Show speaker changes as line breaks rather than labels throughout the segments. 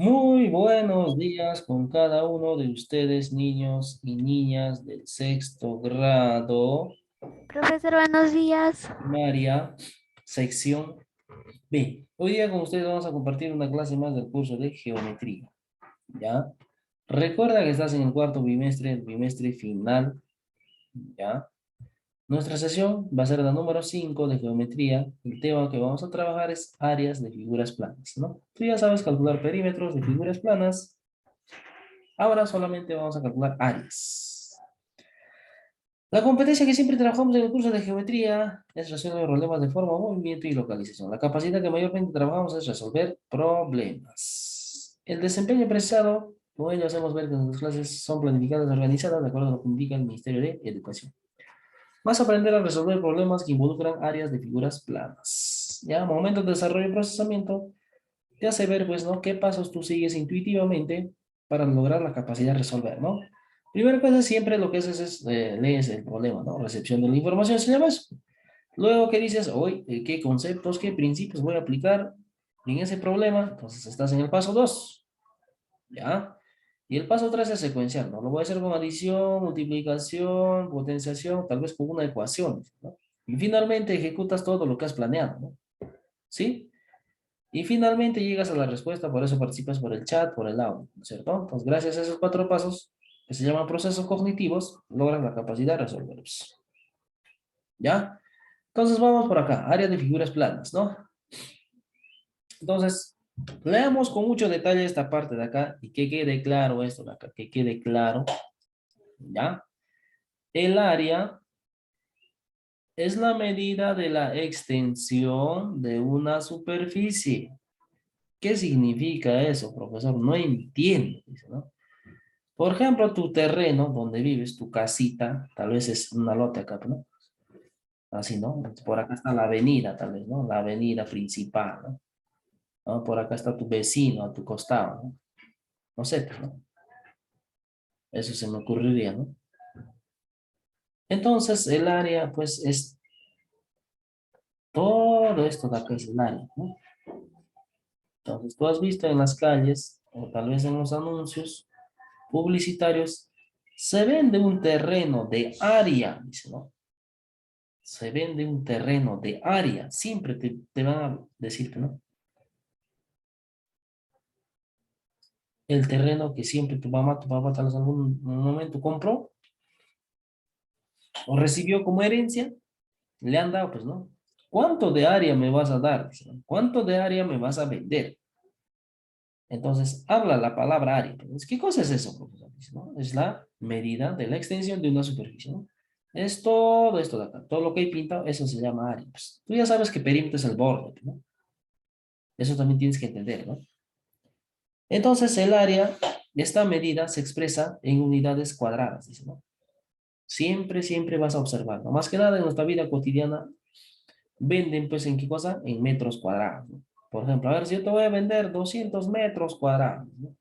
Muy buenos días con cada uno de ustedes, niños y niñas del sexto grado,
Profesor, buenos días.
primaria, sección B. Hoy día con ustedes vamos a compartir una clase más del curso de geometría, ¿ya? Recuerda que estás en el cuarto bimestre, el bimestre final, ¿ya? Nuestra sesión va a ser la número 5 de geometría. El tema que vamos a trabajar es áreas de figuras planas, ¿no? Tú ya sabes calcular perímetros de figuras planas. Ahora solamente vamos a calcular áreas. La competencia que siempre trabajamos en el curso de geometría es resolver problemas de forma, movimiento y localización. La capacidad que mayormente trabajamos es resolver problemas. El desempeño precisado, como ello hacemos ver que nuestras clases son planificadas y organizadas de acuerdo a lo que indica el Ministerio de Educación. Vas a aprender a resolver problemas que involucran áreas de figuras planas. Ya, momento de desarrollo y procesamiento, te hace ver, pues, ¿no? ¿Qué pasos tú sigues intuitivamente para lograr la capacidad de resolver, ¿no? Primera cosa, siempre lo que haces es, lees el problema, ¿no? Recepción de la información, se llama eso. Luego, ¿qué dices? Hoy, ¿qué conceptos, qué principios voy a aplicar en ese problema? Entonces, estás en el paso 2, ¿ya? Y el paso 3 es secuencial, ¿no? Lo voy a hacer con adición, multiplicación, potenciación, tal vez con una ecuación, ¿no? Y finalmente ejecutas todo lo que has planeado, ¿no? ¿Sí? Y finalmente llegas a la respuesta, por eso participas por el chat, por el audio, ¿no es cierto? Entonces, gracias a esos 4 pasos, que se llaman procesos cognitivos, logran la capacidad de resolverlos. ¿Ya? Entonces, vamos por acá, área de figuras planas, ¿no? Entonces, leamos con mucho detalle esta parte de acá y que quede claro esto de acá, que quede claro, ¿ya? El área es la medida de la extensión de una superficie. ¿Qué significa eso, profesor? No entiendo, dice, ¿no? Por ejemplo, tu terreno donde vives, tu casita, tal vez es una lote acá, ¿no? Así, ¿no? Por acá está la avenida, tal vez, ¿no? La avenida principal, ¿no? ¿No? Por acá está tu vecino a tu costado, ¿no? No sé, pues, ¿no? Eso se me ocurriría, ¿no? Entonces, el área, pues, es todo esto de acá es el área, ¿no? Entonces, tú has visto en las calles, o tal vez en los anuncios publicitarios, se vende un terreno de área, dice, ¿no? Se vende un terreno de área, siempre te van a decir que no. El terreno que siempre tu mamá, tu papá tal vez en algún momento compró o recibió como herencia, le han dado, pues no. ¿Cuánto de área me vas a dar? Dice, ¿no? ¿Cuánto de área me vas a vender? Entonces, habla la palabra área. Entonces, ¿qué cosa es eso, profesor? Dice, ¿no? Es la medida de la extensión de una superficie, ¿no? Es todo esto de acá, todo lo que hay pintado, eso se llama área. Pues, tú ya sabes que perímetro es el borde, ¿no? Eso también tienes que entender, ¿no? Entonces, el área, esta medida se expresa en unidades cuadradas, dice, ¿no? Siempre, siempre vas a observar, ¿no? Más que nada en nuestra vida cotidiana, venden, pues, ¿en qué cosa? En metros cuadrados, ¿no? Por ejemplo, a ver, si yo te voy a vender 200 metros cuadrados, ¿no?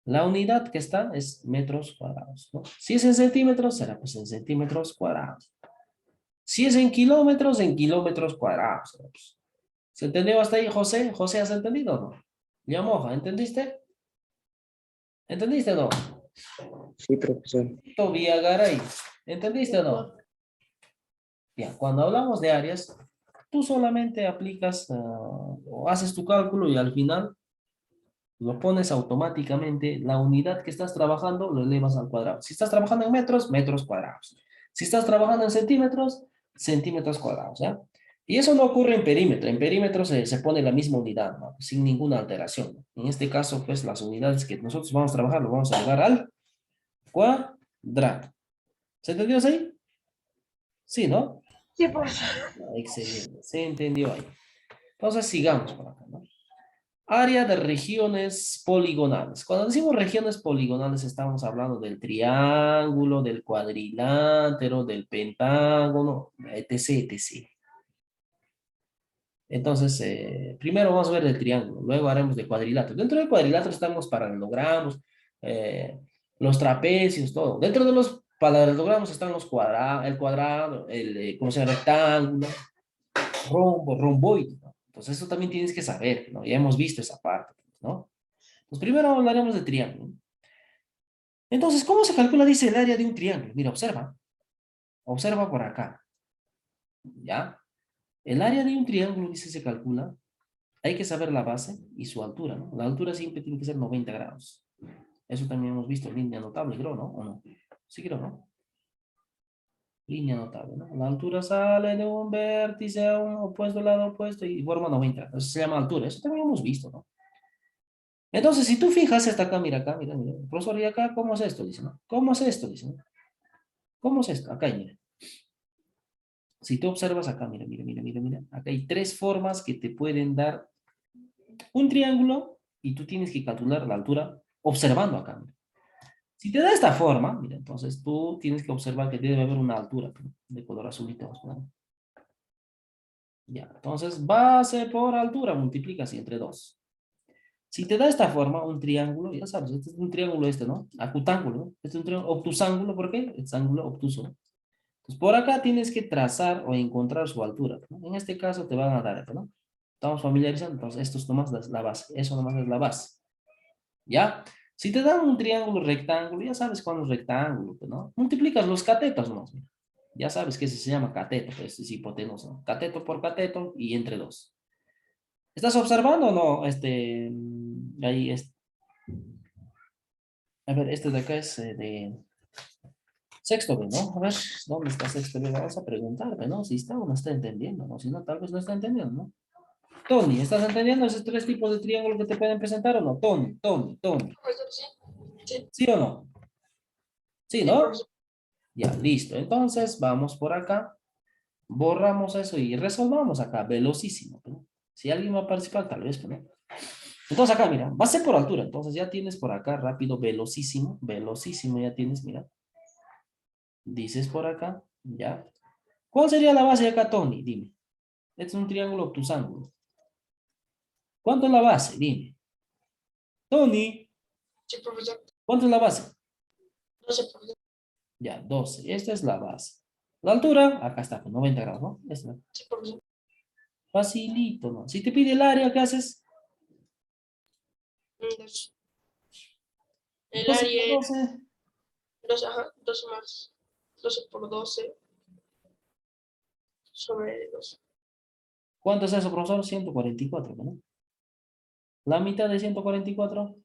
La unidad que está es metros cuadrados, ¿no? Si es en centímetros, será pues en centímetros cuadrados. Si es en kilómetros cuadrados. ¿No? Pues, ¿se entendió hasta ahí, José? ¿José, has entendido o no? Llamoja, ¿entendiste? ¿Entendiste o no?
Sí, profesor.
Villagaray, ¿entendiste o no? Ya, cuando hablamos de áreas, tú solamente aplicas o haces tu cálculo y al final lo pones automáticamente, la unidad que estás trabajando lo elevas al cuadrado. Si estás trabajando en metros, metros cuadrados. Si estás trabajando en centímetros, centímetros cuadrados, ¿ya? Y eso no ocurre en perímetro. En perímetro se pone la misma unidad, ¿no? Sin ninguna alteración, ¿no? En este caso, pues las unidades que nosotros vamos a trabajar lo vamos a elevar al cuadrado. ¿Se entendió así? Sí, ¿no?
Sí, profesor.
Excelente, se entendió ahí. Entonces sigamos por acá, ¿no? Área de regiones poligonales. Cuando decimos regiones poligonales estamos hablando del triángulo, del cuadrilátero, del pentágono, etc, etc. Entonces, primero vamos a ver el triángulo, luego haremos de cuadrilátero. Dentro del cuadrilátero están los paralelogramos, eh, los trapecios, todo. Dentro de los paralelogramos están los cuadrados, el cuadrado, ¿cómo se llama? Rectángulo, rombo, romboide, ¿no? Entonces, eso también tienes que saber, ¿no? Ya hemos visto esa parte, ¿no? Pues primero hablaremos de triángulo. Entonces, ¿cómo se calcula, dice, el área de un triángulo? Mira, observa. Observa por acá. ¿Ya? El área de un triángulo, dice, se calcula. Hay que saber la base y su altura, ¿no? La altura siempre tiene que ser 90 grados. Eso también hemos visto en línea notable, creo, ¿no? ¿O no? Sí, creo, ¿no? Línea notable, ¿no? La altura sale de un vértice a un opuesto, lado opuesto y forma 90. Eso se llama altura. Eso también hemos visto, ¿no? Entonces, si tú fijas hasta acá, mira, mira. Profesor, ¿y acá cómo es esto? Dice, ¿no? ¿Cómo es esto? Dice, ¿no? ¿Cómo es esto? Acá, mira. Si tú observas acá, mira. Acá hay tres formas que te pueden dar un triángulo y tú tienes que calcular la altura observando acá. Mira. Si te da esta forma, mira, entonces tú tienes que observar que debe haber una altura, ¿no? De color azulito. ¿No? Ya, entonces base por altura multiplica así entre 2. Si te da esta forma, un triángulo, ya sabes, este es un triángulo este, ¿no? Acutángulo, ¿no? Este es un triángulo obtusángulo, ¿por qué? Es ángulo obtuso. Entonces, por acá tienes que trazar o encontrar su altura, ¿no? En este caso te van a dar esto, ¿no? Estamos familiarizando, entonces esto es nomás la base, eso nomás es la base, ¿ya? Si te dan un triángulo rectángulo, ya sabes cuándo es rectángulo, ¿no? Multiplicas los catetos nomás, mira. Ya sabes que ese se llama cateto, pues es hipotenusa, ¿no? Cateto por cateto y entre 2. ¿Estás observando o no? Ahí es. A ver, este de acá es de sexto B, ¿no? A ver, ¿dónde está sexto B? Vamos a preguntarle, ¿no? Si está o no está entendiendo, ¿no? Si no, tal vez no está entendiendo, ¿no? Tony, ¿estás entendiendo esos tres tipos de triángulos que te pueden presentar o no? Tony. ¿Sí o no? ¿Sí, no? Ya, listo. Entonces, vamos por acá, borramos eso y resolvamos acá, velocísimo, ¿no? Si alguien va a participar, tal vez, ¿no? Entonces acá, mira, base por altura. Entonces ya tienes por acá rápido, velocísimo ya tienes, mira. Dices por acá, ya. ¿Cuál sería la base de acá, Tony? Dime. Este es un triángulo obtusángulo. ¿Cuánto es la base? Dime. Tony,
Sí, profesor.
¿cuánto es la base?
12, profesor.
Ya, 12. Esta es la base. La altura, acá está, con 90 grados, ¿no? Esta.
Sí, profesor.
Facilito, ¿no? Si te pide el área, ¿qué haces?
2. El
12
área
por
es
12.
12, ajá, 12 más 12 por 12 sobre 12.
¿Cuánto es eso, profesor? 144, ¿no? La mitad de 144.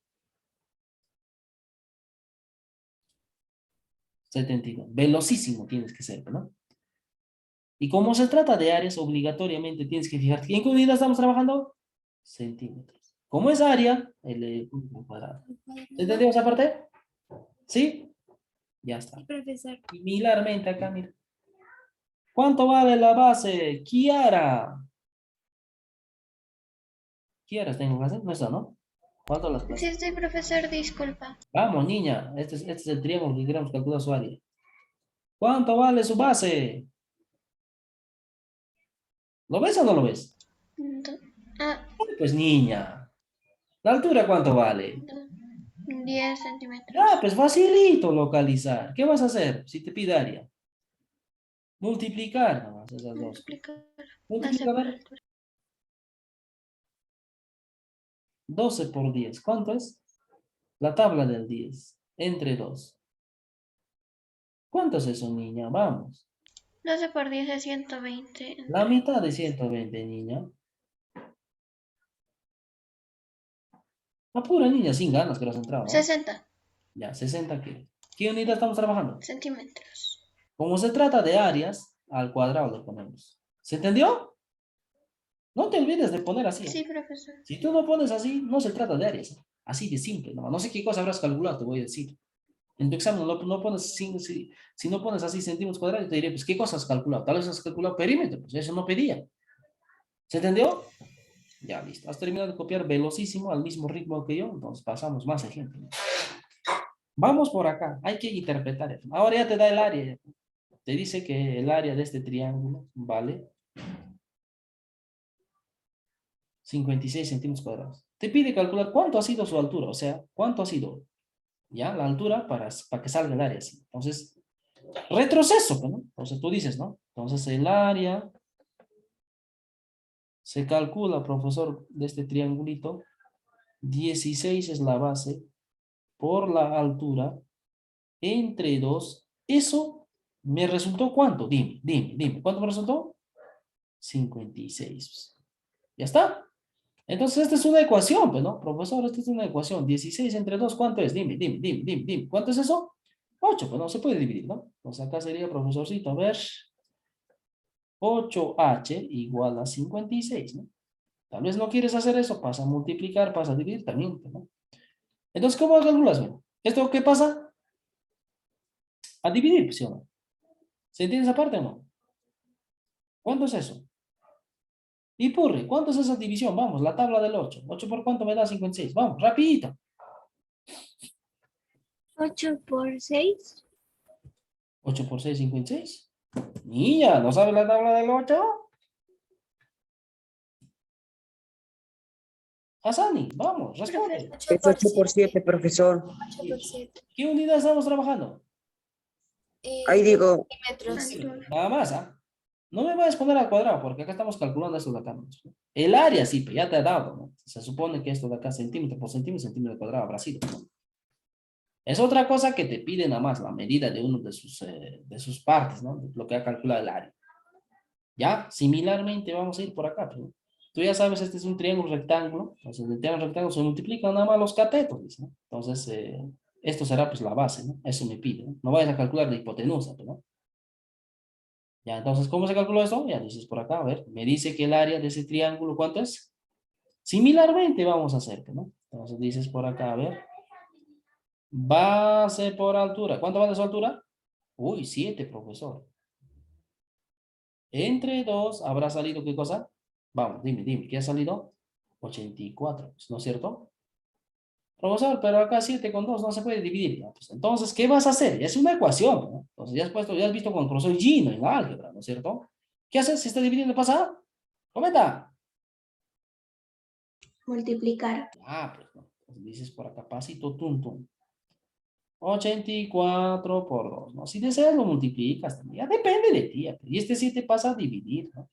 72. Velocísimo tienes que ser, ¿no? Y como se trata de áreas, obligatoriamente tienes que fijarte. ¿En qué unidad estamos trabajando? Centímetros. ¿Cómo es área? L cuadrado. ¿Entendió esa parte? ¿Sí? Ya está.
Profesor.
Similarmente acá, mira. ¿Cuánto vale la base? Kiara. Kiara, ¿tengo clase? No está, ¿no? ¿Cuánto las
Sí,
clases?
estoy, profesor, disculpa.
Vamos, niña. Este es el triángulo que queremos calcular su área. ¿Cuánto vale su base? ¿Lo ves o no lo ves?
Ah,
Pues niña. ¿La altura cuánto vale?
10 centímetros.
Ah, pues facilito localizar. ¿Qué vas a hacer si te pide área? Multiplicar nomás esas dos.
Multiplicar. Base
Multiplica, a
por
ver.
altura.
12 por 10. ¿Cuánto es? La tabla del 10. Entre 2. ¿Cuánto es eso, niña? Vamos.
12 por 10 es 120.
La mitad de 120, niña. La pura niña, sin ganas que lo has entrado, ¿no?
60
Ya, 60 kilos. ¿Qué unidad estamos trabajando?
centímetros.
Como se trata de áreas, al cuadrado le ponemos. ¿Se entendió? No te olvides de poner así.
Sí, profesor.
Si tú no pones así, no se trata de áreas. Así de simple. No sé qué cosa habrás calculado, te voy a decir. En tu examen no pones, si no pones así centímetros cuadrados, te diré, pues, ¿qué cosas has calculado? Tal vez has calculado perímetro, pues eso no pedía. ¿Se entendió? Ya, listo. Has terminado de copiar velocísimo al mismo ritmo que yo, entonces pasamos más ejemplos. Vamos por acá, hay que interpretar eso. Ahora ya te da el área. Te dice que el área de este triángulo vale 56 centímetros cuadrados. Te pide calcular cuánto ha sido su altura, o sea, cuánto ha sido, ¿ya? La altura para que salga el área así. Entonces, retroceso, ¿no? Entonces tú dices, ¿no? Entonces el área se calcula, profesor, de este triangulito 16 es la base por la altura entre 2. Eso me resultó ¿cuánto? Dime. ¿Cuánto me resultó? 56. ¿Ya está? Entonces esta es una ecuación, pues, ¿no? Profesor, esta es una ecuación. 16 entre 2, ¿cuánto es? Dime. ¿Cuánto es eso? 8, pues no se puede dividir, ¿no? Entonces acá sería, profesorcito, a ver, 8h igual a 56, ¿no? Tal vez no quieres hacer eso, pasa a multiplicar, pasa a dividir también, ¿no? Entonces, ¿cómo calculas? Bueno, ¿esto qué pasa? A dividir, ¿sí o no? ¿Se entiende esa parte o no? ¿Cuánto es eso? Y purri, ¿cuánto es esa división? Vamos, la tabla del 8. ¿8 por cuánto me da 56? Vamos, rapidito.
8 por 6.
8 por 6, 56. Niña, ¿no sabe la tabla del 8? Hassani, vamos, responde.
8
Es
por
8 por 7, profesor.
8 por 7.
¿Qué unidad estamos trabajando?
Ahí digo,
Centímetros.
Nada más, ¿ah? No me vayas a poner al cuadrado, porque acá estamos calculando esto de acá, ¿no? El área sí, pero ya te he dado, ¿no? Se supone que esto de acá, centímetro por centímetro, centímetro cuadrado, habrá sido, ¿no? Es otra cosa que te pide nada más la medida de uno de sus partes, ¿no? Lo que ha calculado el área. Ya, similarmente vamos a ir por acá, ¿no? Tú ya sabes, este es un triángulo rectángulo, entonces el triángulo rectángulo se multiplican nada más los catetos, ¿no? Entonces, esto será pues la base, ¿no? Eso me pide, ¿no? No vayas a calcular la hipotenusa, ¿no? Ya, entonces, ¿cómo se calculó esto? Ya dices por acá, a ver, me dice que el área de ese triángulo, ¿cuánto es? Similarmente vamos a hacer, ¿no? Entonces dices por acá, a ver, base por altura, ¿cuánto va de su altura? Uy, 7, profesor. Entre 2 habrá salido, ¿qué cosa? Vamos, dime, ¿qué ha salido? 84, ¿no es cierto? Profesor, pero acá 7 con 2 no se puede dividir. Ya, pues, entonces, ¿qué vas a hacer? Es una ecuación, ¿no? Entonces, ya has visto con el profesor Gino en la álgebra, ¿no es cierto? ¿Qué haces si está dividiendo? ¿Pasa? Comenta.
Multiplicar.
Ah, pues no. Entonces dices por acá, pasito, tum. 84 por 2, ¿no? Si deseas lo multiplicas también. Ya depende de ti. Ya. Y este 7 pasa a dividir, ¿no?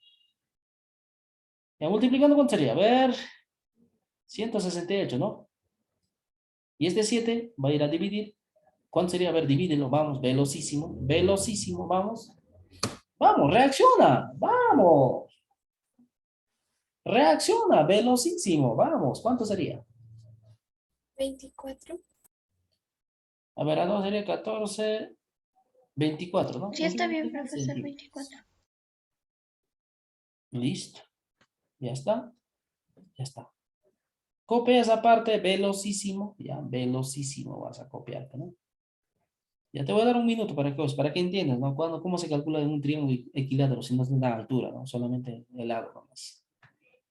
Ya multiplicando, ¿cuánto sería? A ver, 168, ¿no? Y este 7 va a ir a dividir. ¿Cuánto sería? A ver, divídelo, vamos, velocísimo, vamos. Vamos, reacciona, vamos. Reacciona, velocísimo, vamos. ¿Cuánto sería?
24.
A ver, a 2 sería 14, 24, ¿no?
Sí, está bien,
24
profesor,
centímetros.
24.
Listo. Ya está. Ya está. Copia esa parte, velocísimo. Ya, velocísimo vas a copiarte, ¿no? Ya te voy a dar un minuto para que entiendas, ¿no? ¿Cómo se calcula en un triángulo equilátero si no es la altura, ¿no? Solamente el lado nomás.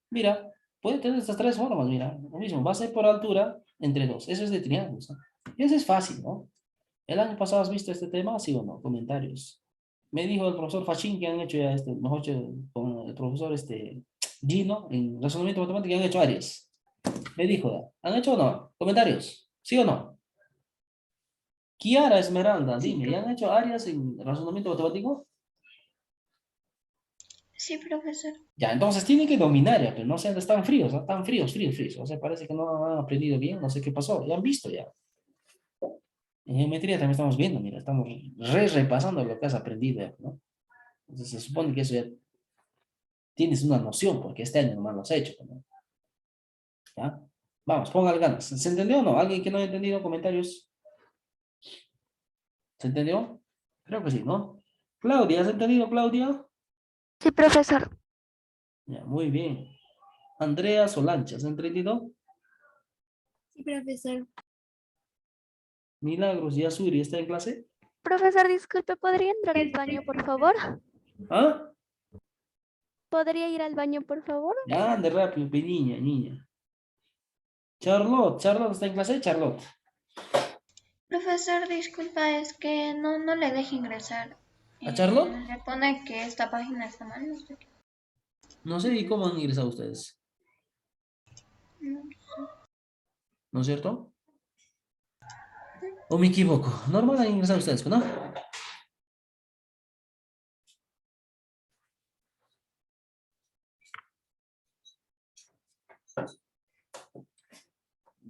Mira, puede tener estas tres formas, mira. Lo mismo, base por altura entre 2. Eso es de triángulos, ¿no? Y eso es fácil, ¿no? ¿El año pasado has visto este tema? ¿Sí o no? Comentarios. Me dijo el profesor Fachín que han hecho ya mejor dicho, con el profesor Gino en razonamiento matemático que han hecho áreas. Me dijo, ¿han hecho o no? Comentarios. ¿Sí o no? Kiara Esmeralda, dime, ¿ya han hecho áreas en razonamiento matemático?
Sí, profesor.
Ya, entonces tienen que dominar ya, pero no sean tan fríos, ¿no? Tan fríos. O sea, parece que no han aprendido bien, no sé qué pasó, ya han visto ya. En geometría también estamos viendo, mira, estamos repasando lo que has aprendido, ya, ¿no? Entonces se supone que eso ya tienes una noción, porque este año nomás lo has hecho, ¿no? ¿Ya? Vamos, póngale ganas. ¿Se entendió o no? ¿Alguien que no haya entendido? Comentarios. ¿Se entendió? Creo que sí, ¿no? Claudia, ¿has entendido, Claudia?
Sí, profesor.
Ya, muy bien. Andrea Solancha, ¿has entendido?
Sí, profesor.
Milagros Yasuri, ¿está en clase?
Profesor, disculpe, ¿podría entrar al baño, por favor?
¿Ah?
¿Podría ir al baño, por favor?
Ya, ande rápido, niña. Charlotte, ¿está en clase? Charlotte.
Profesor, disculpa, es que no le deje ingresar.
¿A Charlotte?
Le pone que esta página está mal, no sé qué.
No sé, ¿y cómo han ingresado ustedes?
No.
¿No es cierto? ¿O me equivoco? Normal han ingresado ustedes, ¿no?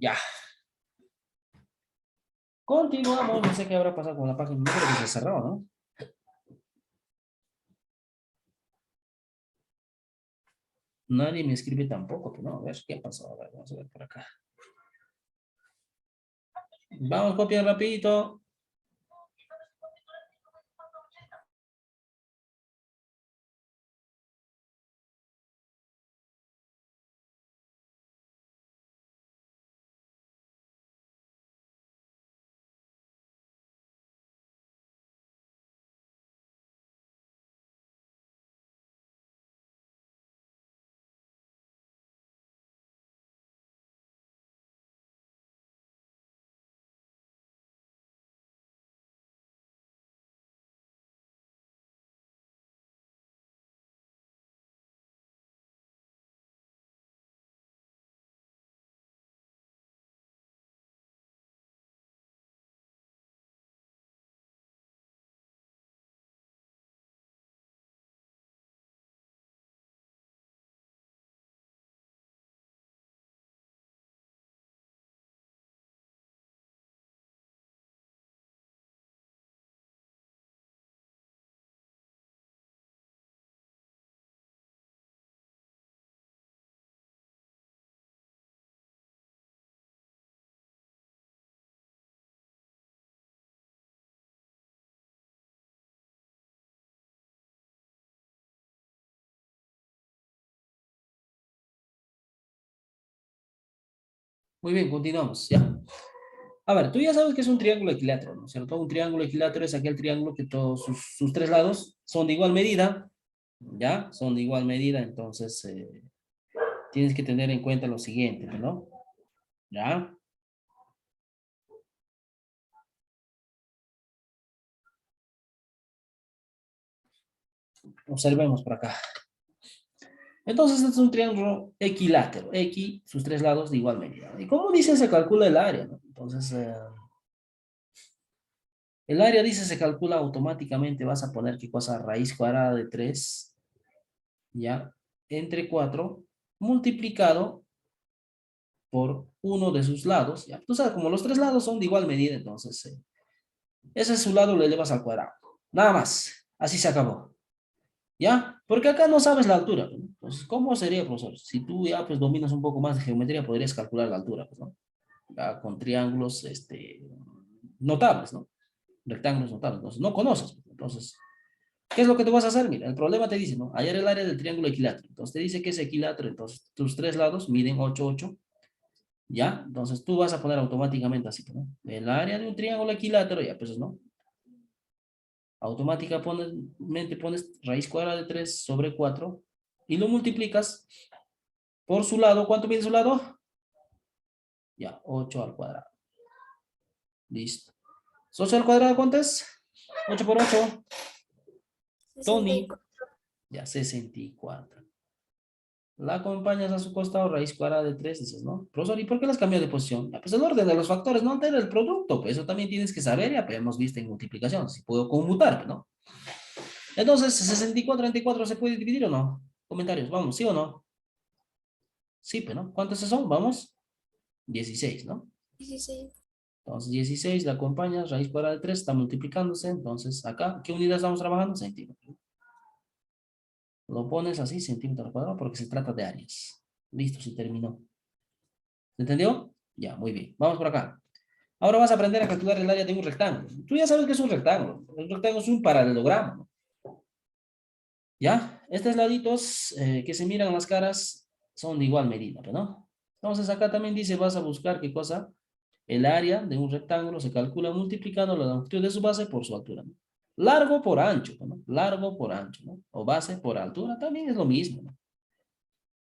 Ya. Continuamos. No sé qué habrá pasado con la página. No creo que se cerró, ¿no? Nadie me escribe tampoco, pero no, a ver qué ha pasado. A ver, vamos a ver por acá. Vamos, copiar rapidito. Muy bien, continuamos, ya. A ver, tú ya sabes que es un triángulo equilátero, ¿no es cierto? Un triángulo equilátero es aquel triángulo que todos sus tres lados son de igual medida, ¿ya? Son de igual medida, entonces tienes que tener en cuenta lo siguiente, ¿no? ¿Ya? Observemos por acá. Entonces, este es un triángulo equilátero. X, sus tres lados de igual medida. ¿Y cómo dice se calcula el área, no? Entonces, el área dice se calcula automáticamente. Vas a poner qué cosa, raíz cuadrada de 3, ¿ya? Entre 4, multiplicado por uno de sus lados, ¿ya? Tú sabes, como los tres lados son de igual medida, entonces, ese es su lado, lo elevas al cuadrado. Nada más. Así se acabó. ¿Ya? Porque acá no sabes la altura, ¿no? Entonces, ¿cómo sería, profesor? Si tú ya pues dominas un poco más de geometría, podrías calcular la altura, pues, ¿no? Ya, con triángulos, notables, ¿no? Rectángulos notables. Entonces, no conoces. Entonces, ¿qué es lo que tú vas a hacer? Mira, el problema te dice, ¿no? Hallar el área del triángulo equilátero. Entonces, te dice que es equilátero. Entonces, tus tres lados miden 8, 8. ¿Ya? Entonces, tú vas a poner automáticamente así, ¿no? El área de un triángulo equilátero, ya, pues, ¿no? Automáticamente pones raíz cuadrada de 3 sobre 4 y lo multiplicas por su lado. ¿Cuánto mide su lado? Ya, 8 al cuadrado. Listo. ¿8 al cuadrado cuánto es? 8 por 8. Tony.
64.
Ya, 64. La acompañas a su costado, raíz cuadrada de 3, dices, ¿no? Profesor, ¿y por qué las cambió de posición? Ya, pues el orden de los factores no altera el producto, pues eso también tienes que saber, ya pues, hemos visto en multiplicación, si puedo conmutar, ¿no? Entonces, 64 entre 4 ¿se puede dividir o no? Comentarios, vamos, ¿sí o no? Sí, pues, ¿no? ¿Cuántos son? Vamos. 16, ¿no?
16.
Entonces, 16 la acompañas, raíz cuadrada de 3 está multiplicándose. Entonces, acá, ¿qué unidad estamos trabajando? Centímetros. Lo pones así, centímetro al cuadrado, porque se trata de áreas. Listo, se terminó. ¿Se entendió? Ya, muy bien. Vamos por acá. Ahora vas a aprender a calcular el área de un rectángulo. Tú ya sabes que es un rectángulo. El rectángulo es un paralelogramo, ¿no? ¿Ya? Estos laditos que se miran las caras son de igual medida, ¿no? Entonces acá también dice, vas a buscar qué cosa. El área de un rectángulo se calcula multiplicando la longitud de su base por su altura, ¿no? Largo por ancho, ¿no? Largo por ancho, ¿no? O base por altura, también es lo mismo, ¿no?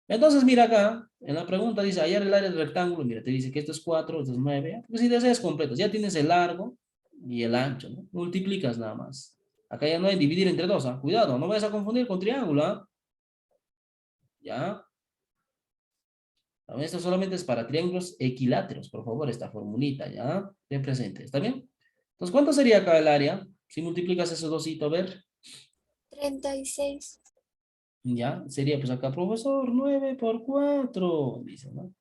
Entonces, mira acá, en la pregunta dice, hallar el área del rectángulo, mira, te dice que esto es 4, esto es 9, porque si deseas completos, ya tienes el largo y el ancho, ¿no? Multiplicas nada más. Acá ya no hay dividir entre dos, ¿ah? Cuidado, no vayas a confundir con triángulo, ¿ah? ¿Ya? Esto solamente es para triángulos equiláteros, por favor, esta formulita, ¿ya? Ten presente, ¿está bien? Entonces, ¿cuánto sería acá el área? Si multiplicas esos dos, a ver,
36.
¿ya? Sería pues acá, profesor, 9 por 4, dice, ¿no?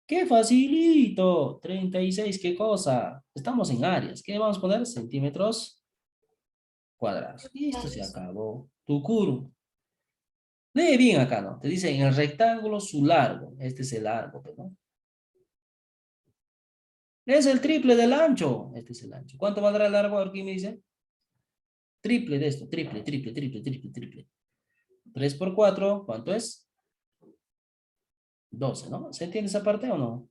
¡Qué facilito! 36, ¿qué cosa? Estamos en áreas. ¿Qué vamos a poner? Centímetros cuadrados. Listo, se
Grados.
acabó. Tucuru. Lee bien acá, ¿no? Te dice en el rectángulo su largo. Este es el largo, ¿no? Es el triple del ancho. Este es el ancho. ¿Cuánto valdrá el largo? Aquí me dice. Triple de esto. Triple, triple, triple, triple, triple. 3 por 4, ¿cuánto es? 12, ¿no? ¿Se entiende esa parte o no?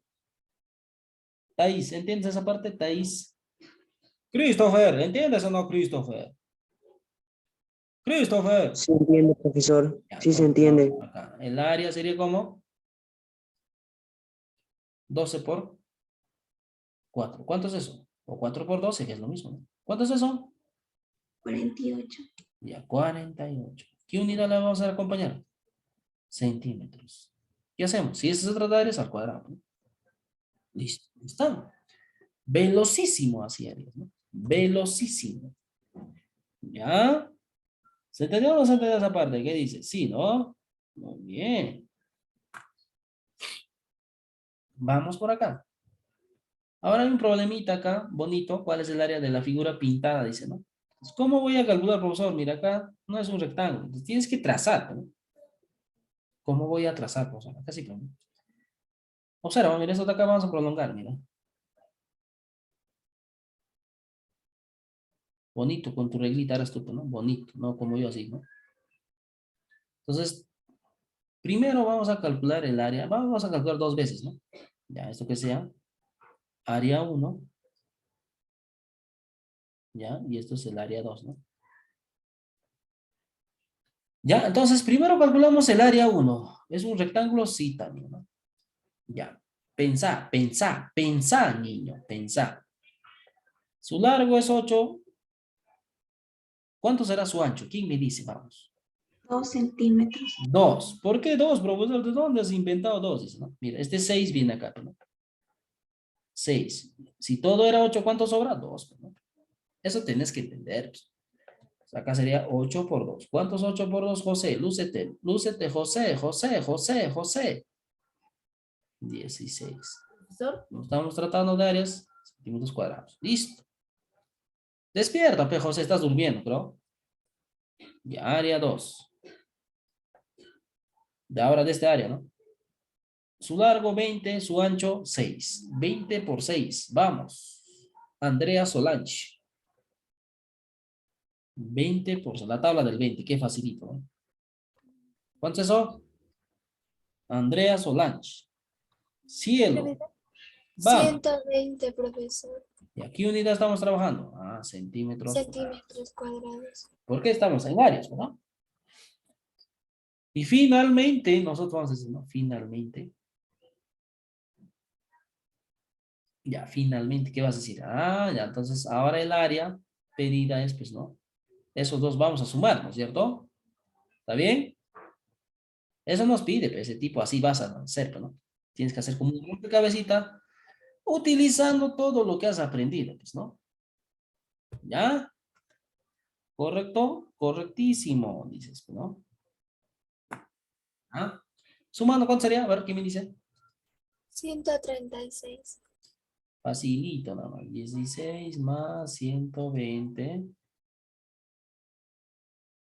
Thais, ¿entiendes esa parte, Thais? Christopher, ¿entiendes o no, Christopher? Christopher.
Se entiende, profesor.
Ya,
Sí se
continuamos
entiende.
por acá. El área sería como 12 por 4. ¿Cuánto es eso? O 4 por 12, que es lo mismo, ¿no? ¿Cuánto es eso?
48.
Ya, 48. ¿Qué unidad le vamos a acompañar? Centímetros. ¿Qué hacemos? Si se trata de áreas al cuadrado, ¿no? Listo. Está. Velocísimo así harías, ¿no? Velocísimo. ¿Ya? ¿Se entendió o no se entendió esa parte? ¿Qué dice? Sí, ¿no? Muy bien. Vamos por acá. Ahora hay un problemita acá, bonito. ¿Cuál es el área de la figura pintada? Dice, ¿no? Entonces, ¿cómo voy a calcular, profesor? Mira, acá no es un rectángulo. Entonces, tienes que trazar, ¿no? ¿Cómo voy a trazar, profesor? Acá sí, ¿no? Observa, mira, esto de acá vamos a prolongar, mira. Bonito, con tu reglita eres tú, ¿no? Bonito, no como yo así, ¿no? Entonces, primero vamos a calcular el área. Vamos a calcular dos veces, ¿no? Ya, esto que sea. Área 1, ¿ya? Y esto es el área 2, ¿no? Ya, entonces primero calculamos el área 1. ¿Es un rectángulo? Sí, también, ¿no? Ya. Pensá, pensá, pensá, niño, pensá. Su largo es 8. ¿Cuánto será su ancho? ¿Quién me dice? Vamos.
2 centímetros.
2. ¿Por qué 2, profesor? ¿De dónde has inventado 2? Dice, ¿no? Mira, este 6 viene acá, ¿no? 6. Si todo era 8, ¿cuánto sobra? 2, ¿no? Eso tienes que entender, pues. Acá sería 8 por 2. ¿Cuántos 8 por 2, José? Lúcete, lúcete, José, José, José, José. 16.
Profesor,
No estamos tratando de áreas, centímetros cuadrados. Listo. Despierta, pe, José, estás durmiendo, creo. Ya, área 2. De ahora de este área, ¿no? Su largo 20, su ancho 6. 20 por 6. Vamos. Andrea Solange. 20 por la tabla del 20. Qué facilito, ¿no? ¿Cuánto es eso? Andrea Solange. Cielo.
Profesor.
Vamos.
120, profesor.
¿Y aquí unidad estamos trabajando? Ah, centímetros cuadrados.
Centímetros cuadrados.
¿Por qué estamos en áreas, no? Y finalmente, nosotros vamos a decir, ¿no? Finalmente. Ya, finalmente, ¿qué vas a decir? Ah, ya, entonces ahora el área pedida es, pues, ¿no? Esos dos vamos a sumar, ¿no es cierto? ¿Está bien? Eso nos pide, pues, ese tipo, así vas a hacer, pues, ¿no? Tienes que hacer como un cabecita utilizando todo lo que has aprendido, pues, ¿no? ¿Ya? ¿Correcto? Correctísimo, dices, pues, ¿no? ¿Ah? Sumando, ¿cuánto sería? A ver, ¿qué me dice?
136.
Facilito, nada más. 16 más 120.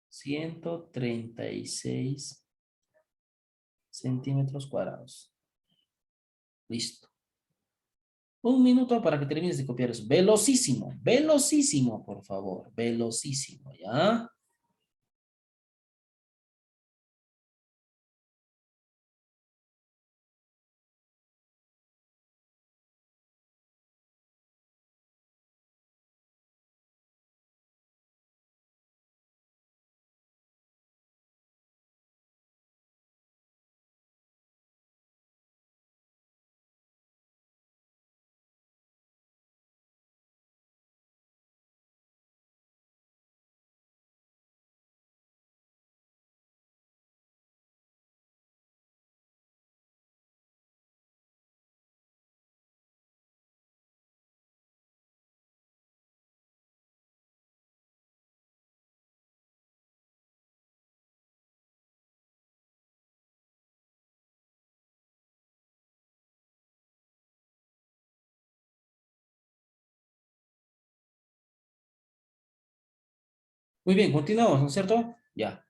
136 centímetros cuadrados. Listo. Un minuto para que termines de copiar eso. Velocísimo, velocísimo, por favor. Velocísimo, ¿ya? Muy bien, continuamos, ¿no es cierto? Ya.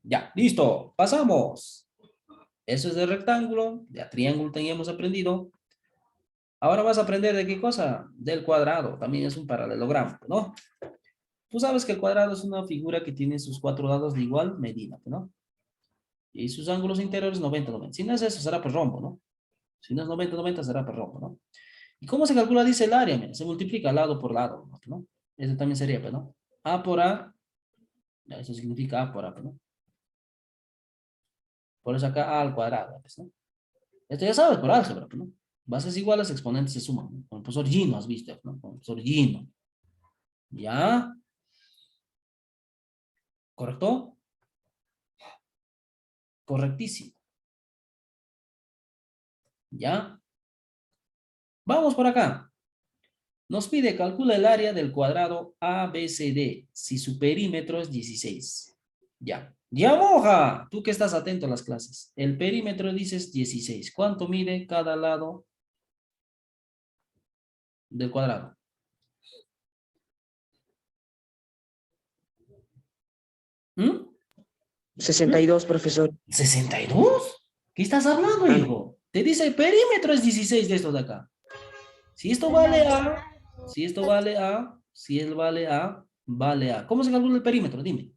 Ya, listo. Pasamos. Eso es de rectángulo. Ya triángulo teníamos aprendido. Ahora vas a aprender de qué cosa? Del cuadrado. También es un paralelogramo, ¿no? Tú sabes que el cuadrado es una figura que tiene sus 4 lados de igual medida, ¿no? Y sus ángulos interiores 90, 90. Si no es eso, será por rombo, ¿no? Si no es 90, 90, será por rombo, ¿no? ¿Y cómo se calcula? Dice el área, mira, se multiplica lado por lado, ¿no? Eso también sería, pues, ¿no? A por A, ya, eso significa A por A, pues, ¿no? Por eso acá A al cuadrado, pues, ¿no? Esto ya sabes por álgebra, pues, ¿no? Bases iguales, exponentes se suman, ¿no? Con el profesor Gino has visto, ¿no? Con el profesor Gino. ¿Ya? ¿Correcto? Correctísimo. ¿Ya? Vamos por acá. Nos pide calcula el área del cuadrado ABCD si su perímetro es 16. Ya. Ya, moja. Tú que estás atento a las clases. El perímetro dices 16. ¿Cuánto mide cada lado del cuadrado? ¿Mm?
62, profesor.
¿62? ¿Qué estás hablando, hijo? Te dice el perímetro es 16 de estos de acá. Si esto vale A, si esto vale A, si él vale A, vale A. ¿Cómo se calcula el perímetro? Dime.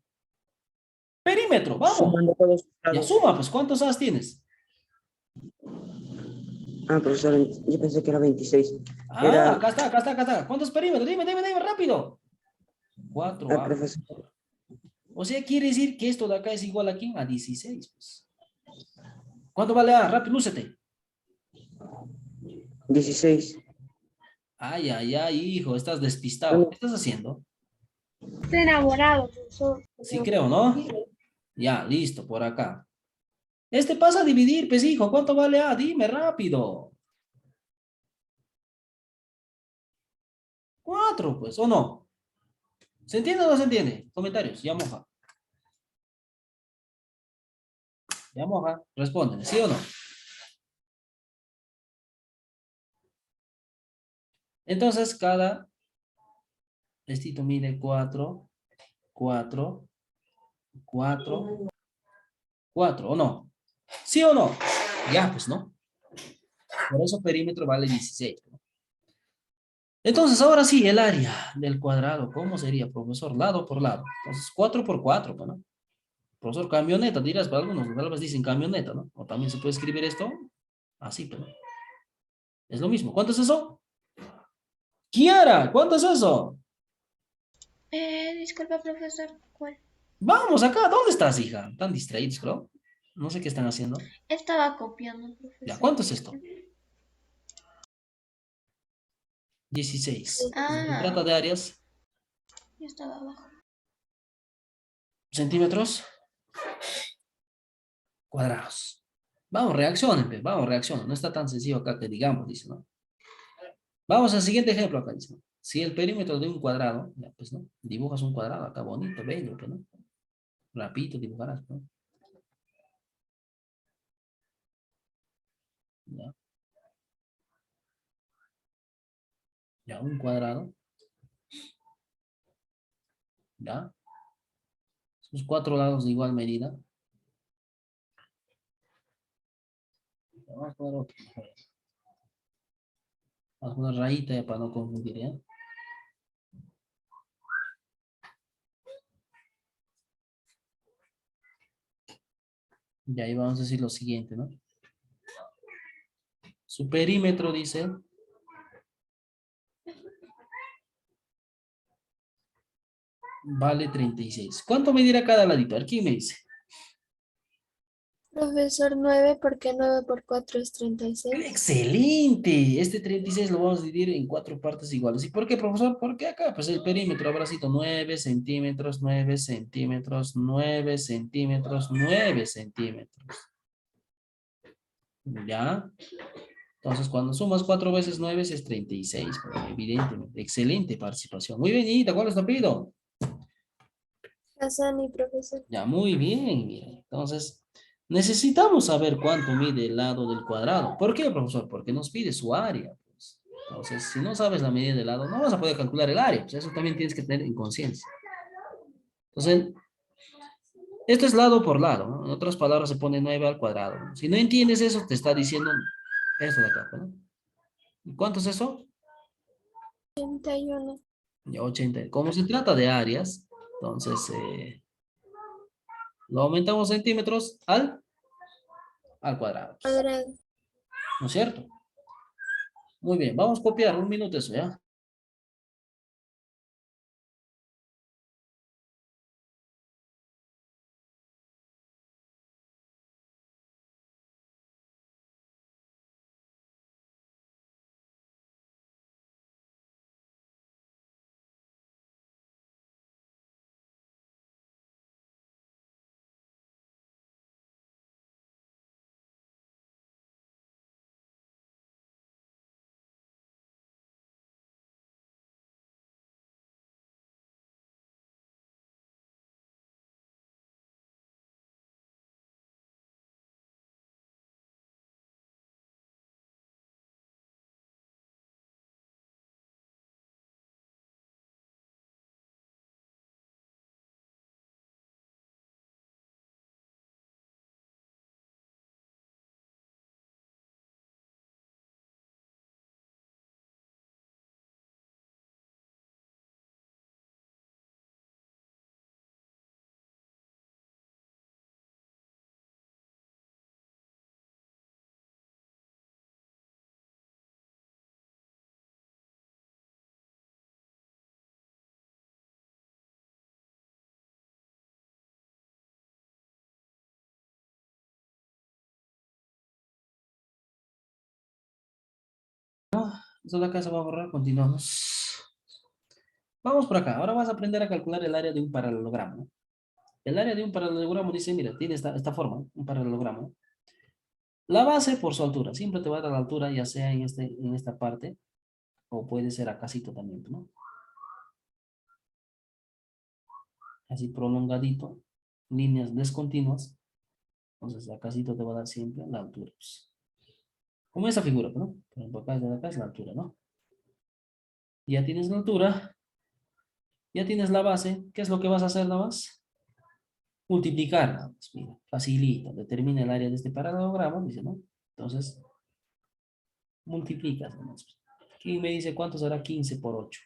Perímetro, vamos.
Sumando todos los
Ya
lados.
suma, pues, ¿cuántos A's tienes?
Ah, profesor, yo pensé que era 26.
Ah,
Era,
acá está, acá está, acá está. ¿Cuántos perímetros? Dime, dime, dime, rápido. 4A.
profesor,
O sea, quiere decir que esto de acá es igual a ¿quién? A 16, pues. ¿Cuánto vale A? Rápido, lúcete.
16.
Ay, ay, ay, hijo, estás despistado. ¿Qué estás haciendo?
Estoy enamorado, profesor.
Sí creo, ¿no? Ya, listo, por acá. Este pasa a dividir, pues, hijo. ¿Cuánto vale A? Dime, rápido. 4, pues, ¿o no? ¿Se entiende o no se entiende? Comentarios, ya moja. Ya moja, responden, ¿sí o no? Entonces, cada testito mide 4, 4, 4, 4, ¿o no? ¿Sí o no? Ya, pues, ¿no? Por eso perímetro vale 16, ¿no? Entonces, ahora sí, el área del cuadrado, ¿cómo sería, profesor? Lado por lado. Entonces, 4 por 4, ¿no? Profesor, camioneta, dirás, para algunos tal vez dicen camioneta, ¿no? O también se puede escribir esto así, pero es lo mismo. ¿Cuánto es eso? Kiara, ¿cuánto es eso?
Disculpa, profesor, ¿cuál?
Vamos acá, ¿dónde estás, hija? Tan distraídos, creo. No sé qué están haciendo.
Estaba copiando,
Ya,
profesor.
¿cuánto es esto? 16. Se trata
Ah,
de áreas,
yo estaba abajo.
centímetros, cuadrados. Vamos, reaccionen, pe, vamos, reaccionen. No está tan sencillo acá que digamos, dice, ¿no? Vamos al siguiente ejemplo acá, dice, ¿no? Si el perímetro de un cuadrado, ya, pues, ¿no? Dibujas un cuadrado acá bonito, bello, pues, ¿no? Rapidito dibujarás, ¿no? Ya. Ya, un cuadrado. Ya. Sus 4 lados de igual medida. Vamos a poner otro. Vamos a poner rayita ya para no confundir, ¿ya? Y ahí vamos a decir lo siguiente, ¿no? Su perímetro, dice, vale 36. ¿Cuánto medirá cada ladito? Aquí me dice.
Profesor, 9, porque 9 por 4 es 36.
¡Excelente! Este 36 lo vamos a dividir en 4 partes iguales. ¿Y por qué, profesor? Porque acá, pues el perímetro habrá sido 9 centímetros, 9 centímetros, 9 centímetros, 9 centímetros. ¿Ya? Entonces, cuando sumas 4 veces 9 es 36, evidentemente. Excelente participación. Muy bien, Niñita, ¿cuál es tu apellido?
Hasani, profesor.
Ya, muy bien, mira. Entonces, necesitamos saber cuánto mide el lado del cuadrado. ¿Por qué, profesor? Porque nos pide su área, pues. Entonces, si no sabes la medida del lado, no vas a poder calcular el área. Pues eso también tienes que tener en conciencia. Entonces, esto es lado por lado, ¿no? En otras palabras, se pone 9 al cuadrado, ¿no? Si no entiendes eso, te está diciendo esto de acá, ¿no? ¿Y cuánto es eso?
81
Ya 80. Como se trata de áreas, entonces lo aumentamos centímetros al cuadrado.
cuadrado.
¿No es cierto? Muy bien, vamos a copiar un minuto eso, ¿ya? Eso de acá se va a borrar, continuamos. Vamos por acá, ahora vas a aprender a calcular el área de un paralelogramo, ¿no? El área de un paralelogramo dice, mira, tiene esta forma, ¿no? Un paralelogramo. La base por su altura, siempre te va a dar la altura, ya sea en esta parte, o puede ser acásito también, ¿no? Así prolongadito, líneas descontinuas, entonces acásito te va a dar siempre la altura, pues. Como esa figura, ¿no? Por ejemplo, acá es la altura, ¿no? Ya tienes la altura, ya tienes la base, ¿qué es lo que vas a hacer nada más? Multiplicar, nada más, mira, facilita, determina el área de este paralelogramo, dice, ¿no? Entonces, multiplicas, nada más. ¿Quién me dice cuánto será 15 por 8?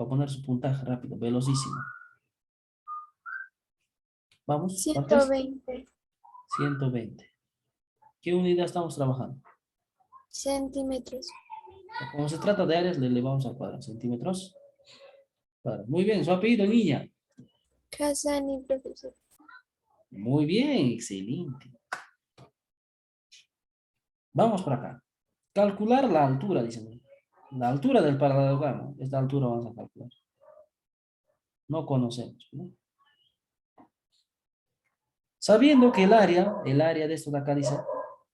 Va a poner su puntaje rápido, velocísimo. Vamos, ¿cuánto es?
120
120. ¿Qué unidad estamos trabajando?
centímetros.
Como se trata de áreas, le elevamos al cuadrado, centímetros. Cuadrado. Muy bien, su apellido, niña.
Casani, profesor.
Muy bien, excelente. Vamos por acá. Calcular la altura, dicen. La altura del paralelogramo. Esta altura vamos a calcular. No conocemos, ¿no? Sabiendo que el área de esto de acá dice,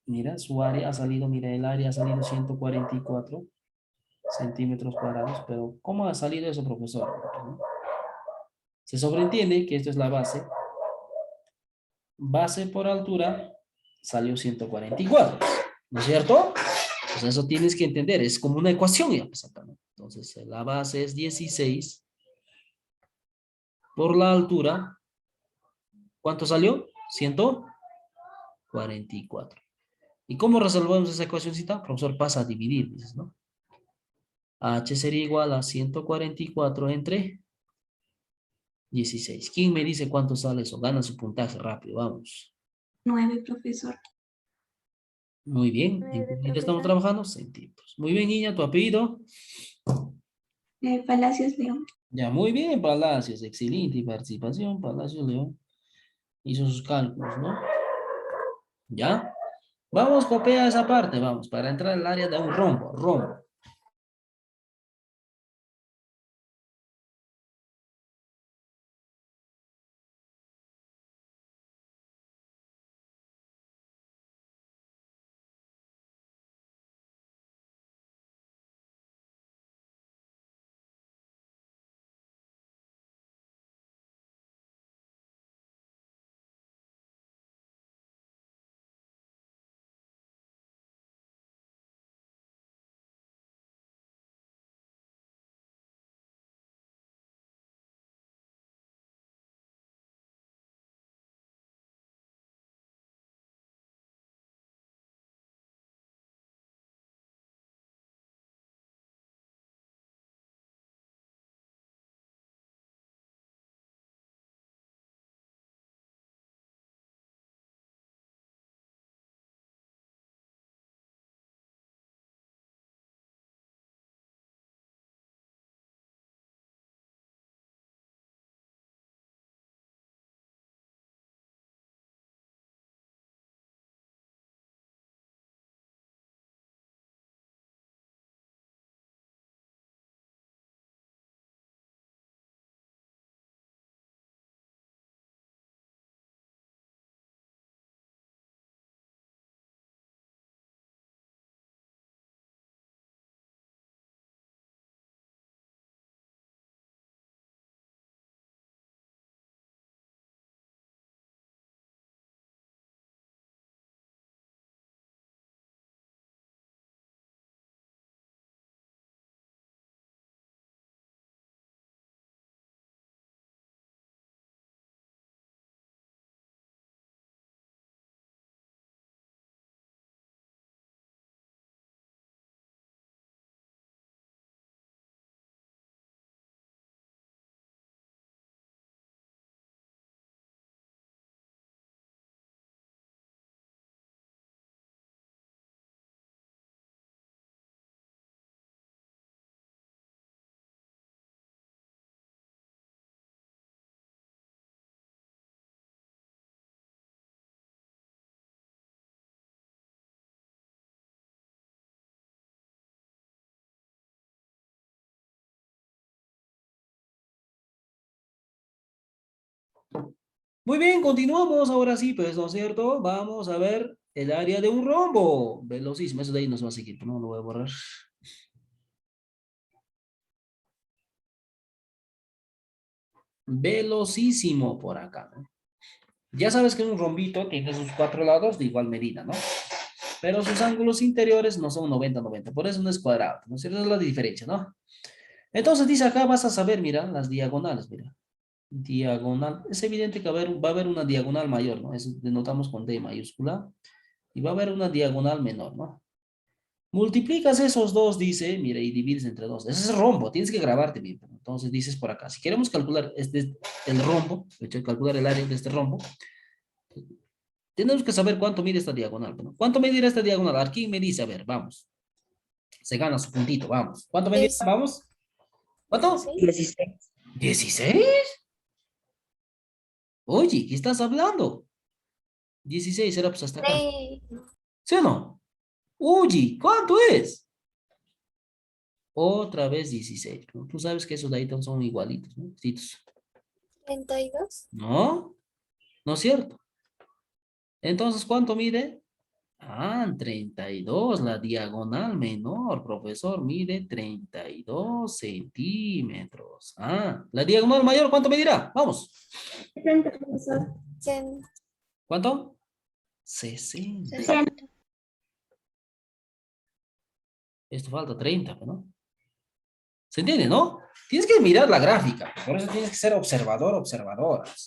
mira, su área ha salido, mira, el área ha salido 144 centímetros cuadrados, pero ¿cómo ha salido eso, profesor? ¿No? Se sobreentiende que esto es la base. Base por altura salió 144, ¿no es cierto? Pues eso tienes que entender, es como una ecuación ya, pues acá, ¿no? Entonces, la base es 16 por la altura. ¿Cuánto salió? 144. ¿Y cómo resolvemos esa ecuacióncita? Profesor, pasa a dividir, dices, ¿no? H sería igual a 144 entre 16. ¿Quién me dice cuánto sale eso? Gana su puntaje rápido, vamos.
9, profesor.
Muy bien. ¿En qué
9,
unidad estamos
profesor.
trabajando? Centímetros. Muy bien, niña, tu apellido.
Palacios León.
Ya, muy bien, Palacios. Excelente participación, Palacios León. Hizo sus cálculos, ¿no? ¿Ya? Vamos, copia esa parte, vamos, para entrar al área de un rombo, rombo. Muy bien, continuamos ahora sí, pues, ¿no es cierto? Vamos a ver el área de un rombo. Velocísimo, eso de ahí nos va a seguir, no lo voy a borrar. Velocísimo por acá, ¿no? Ya sabes que un rombito tiene sus 4 lados de igual medida, ¿no? Pero sus ángulos interiores no son 90-90, por eso no es cuadrado, ¿no es cierto? Es la diferencia, ¿no? Entonces dice acá, vas a saber, mira, las diagonales, mira. Diagonal, es evidente que va a haber una diagonal mayor, ¿no? Eso denotamos con D mayúscula. Y va a haber una diagonal menor, ¿no? Multiplicas esos dos, dice, mira, y divides entre dos. Ese es rombo, tienes que grabarte bien. Entonces dices por acá, si queremos calcular el rombo, de hecho, calcular el área de este rombo, tenemos que saber cuánto mide esta diagonal, ¿no? ¿Cuánto medirá esta diagonal? Aquí me dice, a ver, vamos. Se gana su puntito, vamos. ¿Cuánto medirá?
Es
Vamos. ¿Cuánto?
16.
16.
¿16? Oye, ¿qué estás hablando? 16 era pues hasta acá. ¿Sí o no? Oye, ¿cuánto es? Otra vez 16, ¿no? Tú sabes que esos de ahí son igualitos, ¿no? Citos.
32.
¿No? ¿No es cierto? Entonces, ¿cuánto mide? Ah, 32, la diagonal menor, profesor, mide 32 centímetros. Ah, la diagonal mayor, ¿cuánto medirá? Vamos.
60, profesor.
¿Cuánto? 60.
60.
Esto falta 30, ¿no? ¿Se entiende, no? Tienes que mirar la gráfica. Por eso tienes que ser observador, observadoras.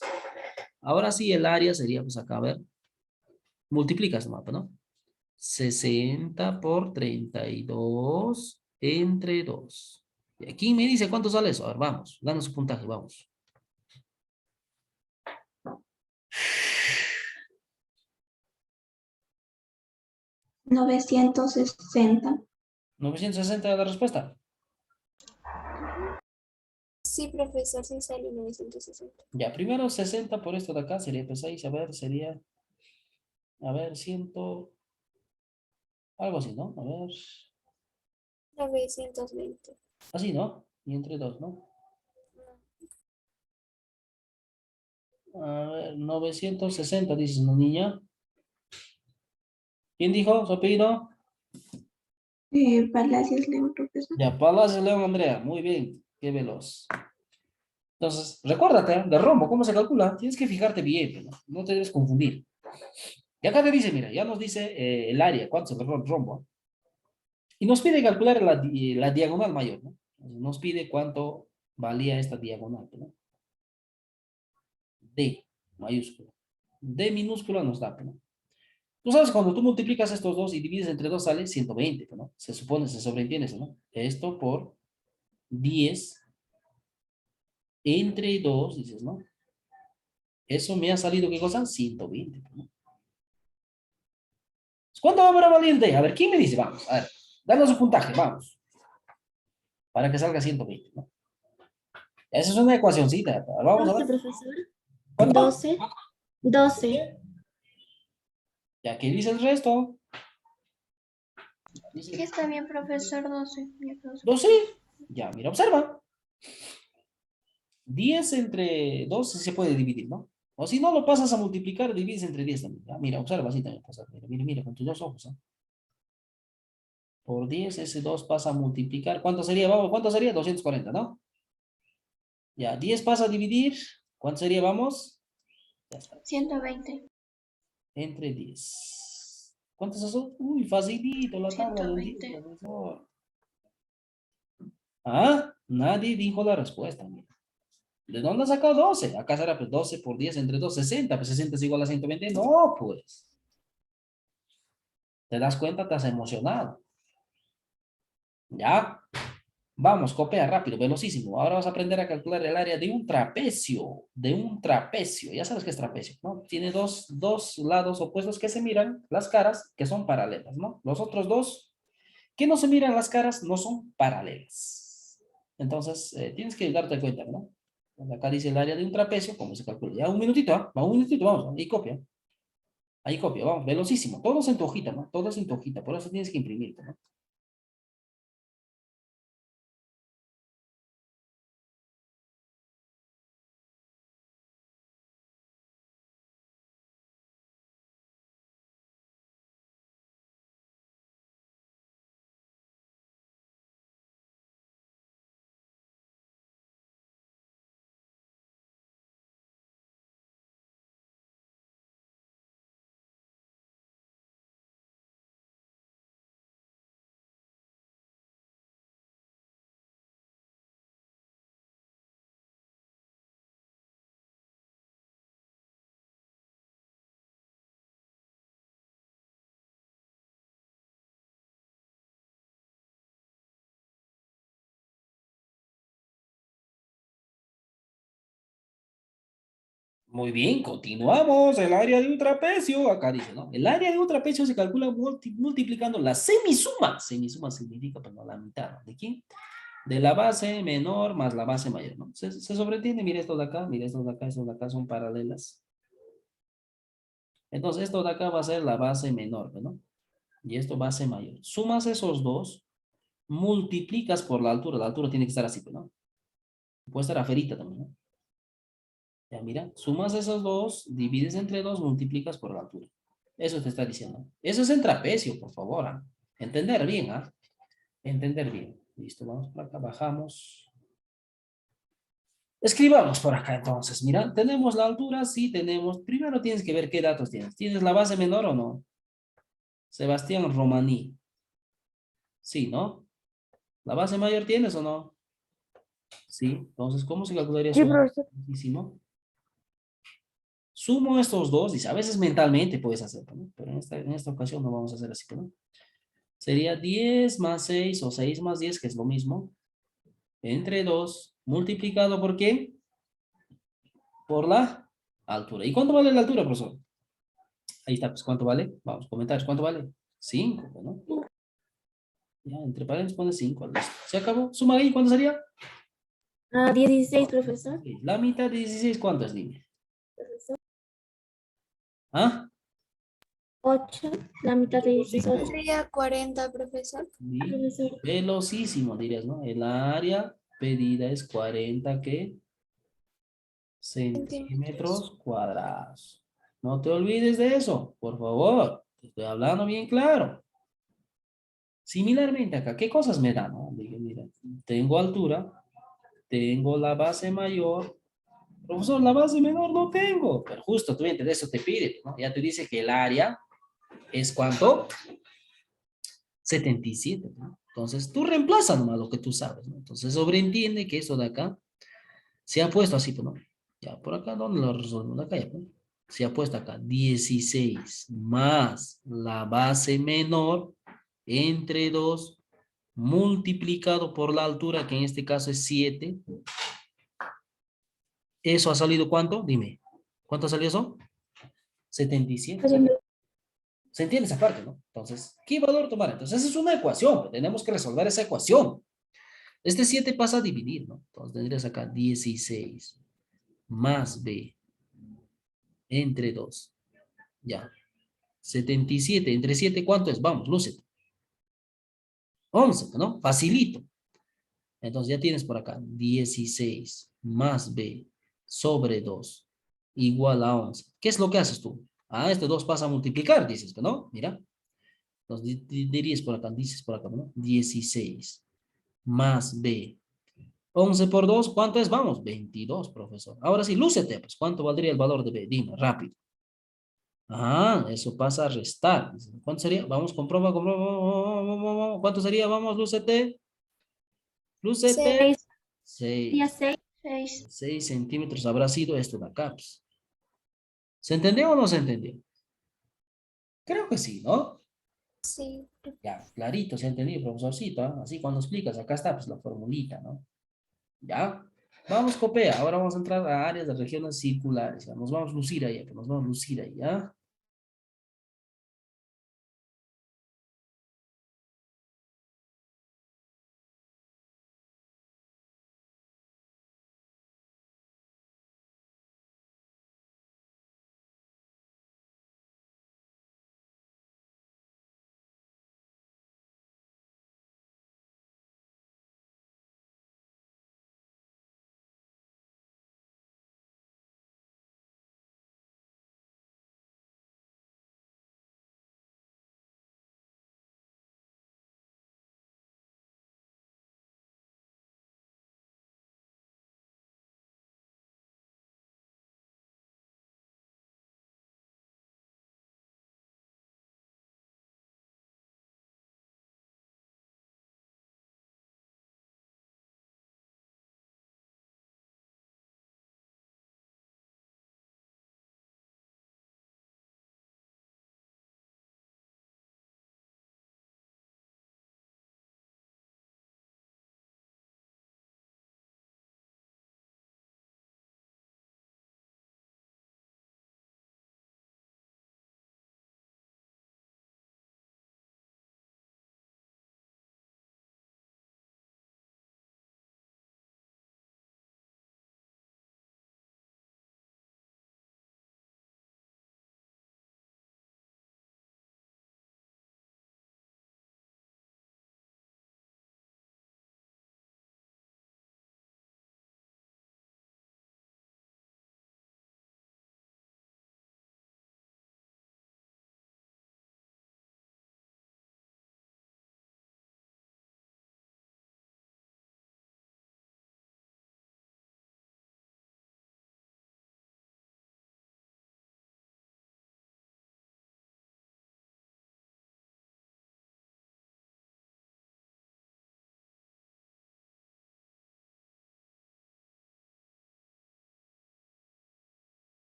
Ahora sí, el área sería, pues acá, a ver. Multiplicas nomás, ¿no? 60 por 32 entre 2. Y aquí me dice cuánto sale eso. A ver, vamos. Gana su puntaje, vamos.
$960.
960 es la respuesta.
Sí, profesor, sí sale 960.
Ya, primero 60 por esto de acá sería pues 6. A ver, sería, a ver, 100, algo así, ¿no? A ver,
920.
así, ¿no? Y entre 2, ¿no? A ver, 960 dices, ¿no, niña? ¿Quién dijo su apellido?
Palacios León, profesor.
Ya, Palacios León Andrea. Muy bien, qué veloz. Entonces, recuérdate de rombo, ¿cómo se calcula? Tienes que fijarte bien, ¿no? No te debes confundir. Y acá te dice, mira, ya nos dice el área, cuánto es el rombo. Y nos pide calcular la diagonal mayor, ¿no? Entonces, nos pide cuánto valía esta diagonal, ¿no? D mayúscula. D minúscula nos da, ¿no? Tú sabes, cuando tú multiplicas estos dos y divides entre dos sale 120, ¿no? Se supone, se sobreentiende eso, ¿no? Esto por 10 entre 2, dices, ¿no? Eso me ha salido, ¿qué cosa? 120, ¿no? ¿Cuánto va para valiente? A ver, ¿quién me dice? Vamos, a ver, danos su puntaje, vamos. Para que salga 120, ¿no? Esa es una ecuacióncita. Vamos a
12,
ver.
profesor.
¿Cuánto?
12. 12.
Ya, ¿qué dice el resto?
Sí, está bien, profesor. 12.
12. Ya, mira, observa. 10 entre 2 se puede dividir, ¿no? O si no, lo pasas a multiplicar, divides entre 10 también. Ya, mira, observa, así también pasa. Mira, mira, mira, con tus dos ojos, ¿eh? Por 10, ese 2 pasa a multiplicar. ¿Cuánto sería? Vamos, ¿cuánto sería? 240, ¿no? Ya, 10 pasa a dividir. ¿Cuánto sería? Vamos. Ya está.
120.
Entre 10. ¿Cuánto es eso? Uy, facilito la tabla del 10,
120.
profesor. Ah, nadie dijo la respuesta, mira. ¿De dónde has sacado 12? Acá será pues 12 por 10 entre 2, 60. Pues 60 es igual a 120. No, pues. ¿Te das cuenta? Te has emocionado. ¿Ya? Vamos, copia rápido, velocísimo. Ahora vas a aprender a calcular el área de un trapecio. De un trapecio. Ya sabes qué es trapecio, ¿no? Tiene dos lados opuestos que se miran, las caras, que son paralelas, ¿no? Los otros dos que no se miran las caras no son paralelas. Entonces, tienes que darte cuenta, ¿no? Acá dice el área de un trapecio, ¿cómo se calcula? Ya un minutito, ¿ah? Un minutito, vamos, ahí copia. Ahí copia, vamos, velocísimo. Todos en tu hojita, ¿no? Todos en tu hojita, por eso tienes que imprimirte, ¿no? Muy bien, continuamos. El área de un trapecio. Acá dice, ¿no? El área de un trapecio se calcula multiplicando la semisuma. Semisuma significa, pues, no, la mitad, ¿no? ¿De quién? De la base menor más la base mayor, ¿no? Se sobreentiende, mira esto de acá, mira esto de acá, esto de acá son paralelas. Entonces, esto de acá va a ser la base menor, ¿no? Y esto base mayor. Sumas esos dos, multiplicas por la altura tiene que estar así, ¿no? Puede estar aferita también, ¿no? Ya mira, sumas esos dos, divides entre dos, multiplicas por la altura. Eso te está diciendo. Eso es en trapecio, por favor, ¿ah? Entender bien, ¿ah? Entender bien. Listo, vamos por acá, bajamos. Escribamos por acá entonces. Mira, tenemos la altura, sí tenemos. Primero tienes que ver qué datos tienes. ¿Tienes la base menor o no? Sebastián Romaní. Sí, ¿no? ¿La base mayor tienes o no? Sí. Entonces, ¿cómo se calcularía
Sí,
su
profesor.
altísimo? Sumo estos dos, dice, a veces mentalmente puedes hacerlo, ¿no? Pero en esta ocasión no vamos a hacer así, ¿no? Sería 10 más 6 o 6 más 10, que es lo mismo, entre 2 multiplicado por qué? Por la altura. ¿Y cuánto vale la altura, profesor? Ahí está, pues, ¿cuánto vale? Vamos, comentarios, ¿cuánto vale? 5, ¿no? Ya, entre paréntesis pone 5, listo. ¿Se acabó? Suma ahí, ¿cuánto sería?
16, profesor.
Ok, la mitad de 16, ¿cuánto es, dime?
Profesor.
¿Ah?
8, la mitad de 18.
Sería 40, profesor.
Sí,
Profesor.
velocísimo, dirías, ¿no? El área pedida es 40, ¿qué?
Centímetros.
Centímetros cuadrados. No te olvides de eso, por favor. Te estoy hablando bien claro. Similarmente acá, ¿qué cosas me dan? ¿No? Dije, mira, tengo altura, tengo la base mayor. Profesor, la base menor no tengo. Pero justo, tú de eso te pide, ¿no? Ya te dice que el área es ¿cuánto? 77, ¿no? Entonces, tú reemplazas nomás lo que tú sabes, ¿no? Entonces, sobreentiende que esto de acá se ha puesto así, pues, ¿no? Ya, por acá, ¿dónde lo resolvemos? Acá ya, pues. Se ha puesto acá 16 más la base menor entre 2 multiplicado por la altura, que en este caso es 7. ¿Eso ha salido cuánto? Dime. ¿Cuánto salió eso? 77. ¿Se entiende esa parte, no? Entonces, ¿qué valor tomar? Entonces, esa es una ecuación. Tenemos que resolver esa ecuación. Este 7 pasa a dividir, ¿no? Entonces, tendrías acá 16 más b entre 2. Ya. 77 entre 7, ¿cuánto es? Vamos, lúcete. 11, ¿no? Facilito. Entonces ya tienes por acá 16 más b sobre 2 igual a 11. ¿Qué es lo que haces tú? Ah, este 2 pasa a multiplicar, dices, ¿no? Mira. Entonces dirías por acá, dices por acá, ¿no? 16 más b. 11 por 2, ¿cuánto es? Vamos, 22, profesor. Ahora sí, lúcete, pues, ¿cuánto valdría el valor de b? Dime, rápido. Ah, eso pasa a restar. ¿Cuánto sería? Vamos, comprueba, comprueba. ¿Cuánto sería? Vamos, lúcete. Lúcete.
6.
6.
6.
6.
6 centímetros habrá sido esto de acá, pues. ¿Se entendió o no se entendió? Creo que sí, ¿no?
Sí.
Ya, clarito, se ha entendido, profesorcito, ¿ah? Así cuando explicas, acá está, pues, la formulita, ¿no? Ya. Vamos, copia. Ahora vamos a entrar a áreas de regiones circulares. Ya. Nos vamos a lucir ahí, pues, nos vamos a lucir ahí, ¿ya?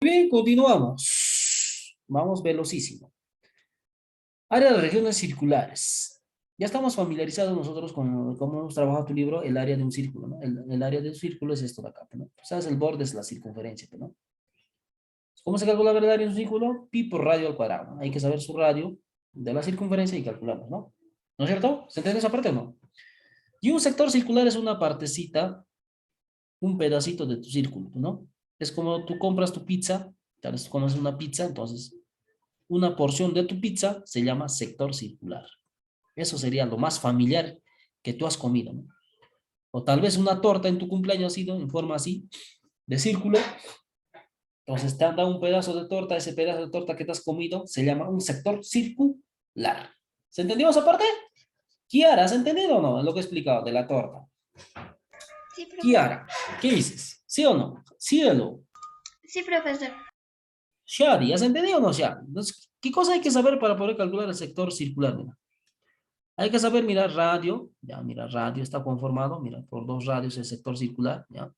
Bien, continuamos. Vamos velocísimo. Área de regiones circulares. Ya estamos familiarizados nosotros con cómo hemos trabajado tu libro, el área de un círculo, ¿no? El área de un círculo es esto de acá, ¿no? ¿Sabes? El borde es la circunferencia, ¿no? ¿Cómo se calcula el área de un círculo? Pi por radio al cuadrado, ¿no? Hay que saber su radio de la circunferencia y calculamos, ¿no? ¿No es cierto? ¿Se entiende esa parte o no? Y un sector circular es una partecita, un pedacito de tu círculo, ¿no? Es como tú compras tu pizza, tal vez tú comes una pizza, entonces una porción de tu pizza se llama sector circular. Eso sería lo más familiar que tú has comido, ¿no? O tal vez una torta en tu cumpleaños ha sido en forma así, de círculo. Entonces te han dado un pedazo de torta, ese pedazo de torta que te has comido se llama un sector circular. ¿Se entendió esa parte? Kiara, ¿has entendido o no lo que he explicado de la torta?
Sí, profesor.
Kiara, ¿qué dices? ¿Sí o no? Cielo.
Sí, profesor.
Shadi, ¿has entendido o no, Shadi? Entonces, ¿qué cosa hay que saber para poder calcular el sector circular? Mira. Hay que saber mirar radio, ya, mira, radio está conformado, mira, por dos radios el sector circular, ya.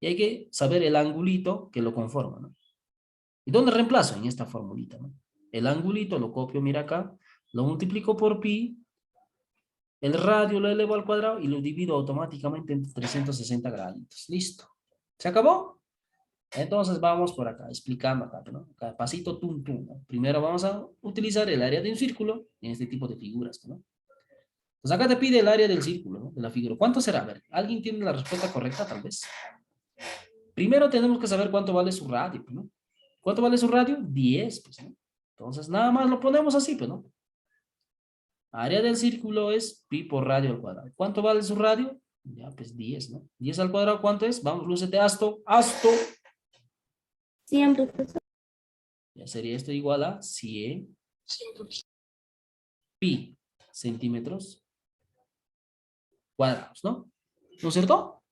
Y hay que saber el angulito que lo conforma, ¿no? ¿Y dónde reemplazo? En esta formulita, ¿no? El angulito lo copio, mira acá, lo multiplico por pi, el radio lo elevo al cuadrado y lo divido automáticamente en 360 graditos. Listo. ¿Se acabó? Entonces vamos por acá, explicando acá, ¿no? Acá, pasito tum tum, ¿no? Primero vamos a utilizar el área de un círculo en este tipo de figuras, ¿no? Pues acá te pide el área del círculo, ¿no? De la figura. ¿Cuánto será? A ver, ¿alguien tiene la respuesta correcta tal vez? Primero tenemos que saber cuánto vale su radio, ¿no? ¿Cuánto vale su radio? 10, pues, ¿no? Entonces nada más lo ponemos así, pues, ¿no? Área del círculo es pi por radio al cuadrado. ¿Cuánto vale su radio? Ya, pues 10, ¿no? 10 al cuadrado, ¿cuánto es? Vamos, lúcete, asto.
100, profesor.
Ya sería esto igual a 100 pi centímetros cuadrados, ¿no? ¿No es cierto?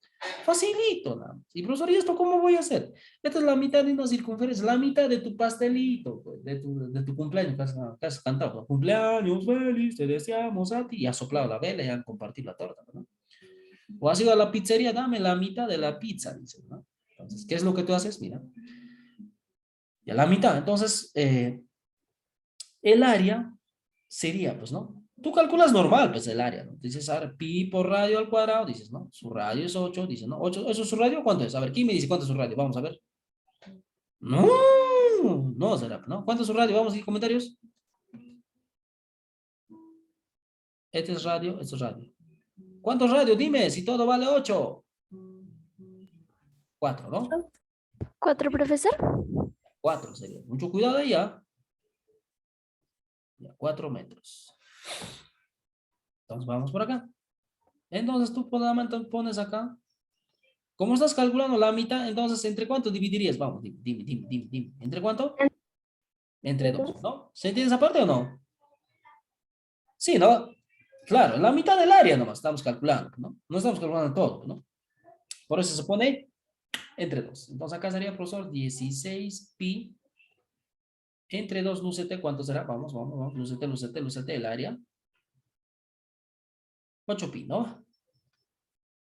Facilito, nada más. Y profesor, ¿y esto cómo voy a hacer? Esta es la mitad de una circunferencia, la mitad de tu pastelito, pues, de tu cumpleaños, que has cantado, ¿no? Cumpleaños feliz, te deseamos a ti, y has soplado la vela y han compartido la torta, ¿no? O has ido a la pizzería, dame la mitad de la pizza, dice, ¿no? Entonces, ¿qué es lo que tú haces? Mira, ya la mitad. Entonces, el área sería, pues, ¿no? Tú calculas normal, pues, el área, ¿no? Dices, a ver, pi por radio al cuadrado, dices, ¿no? Su radio es 8, dices, ¿no? 8, ¿eso es su radio? ¿Cuánto es? A ver, ¿quién me dice cuánto es su radio? Vamos a ver. No, no será, ¿no? ¿Cuánto es su radio? Vamos a ir comentarios. Este es radio, esto es radio. ¿Cuántos radio? Dime, si todo vale 8. 4, ¿no?
4, profesor.
4 sería. Mucho cuidado ahí, ¿ya? Ya, 4 metros. Entonces vamos por acá. Entonces tú pones acá. ¿Cómo estás calculando la mitad? Entonces, ¿entre cuánto dividirías? Vamos, dime. ¿Entre cuánto? Entre 2, ¿no? ¿Se entiende esa parte o no? Sí, ¿no? Claro, la mitad del área nomás estamos calculando, ¿no? No estamos calculando todo, ¿no? Por eso se pone entre 2. Entonces acá sería, profesor, 16 pi entre 2, lúcete, ¿cuánto será? Vamos, lúcete el área. 8 pi, ¿no?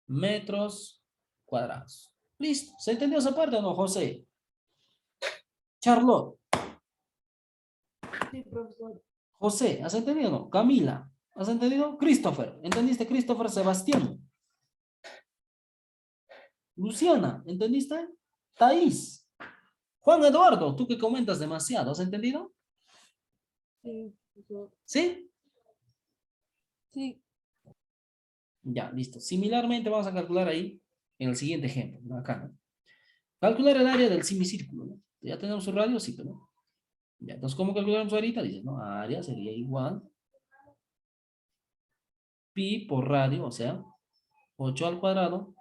Metros cuadrados. Listo. ¿Se entendió esa parte o no, José? Charlotte.
Sí, profesor.
José, ¿has entendido o no? Camila, ¿has entendido? Christopher, ¿entendiste? Christopher Sebastián. Luciana, ¿entendiste? Thaís. Juan Eduardo, tú que comentas demasiado, ¿has entendido?
Sí, profesor.
¿Sí?
Sí.
Ya, listo. Similarmente vamos a calcular ahí en el siguiente ejemplo, ¿no? Acá, ¿no? Calcular el área del semicírculo, ¿no? Ya tenemos su radio, sí, pero no. Ya, entonces, ¿cómo calculamos ahorita? Dices, ¿no? Área sería igual pi por radio, o sea, 8 al cuadrado.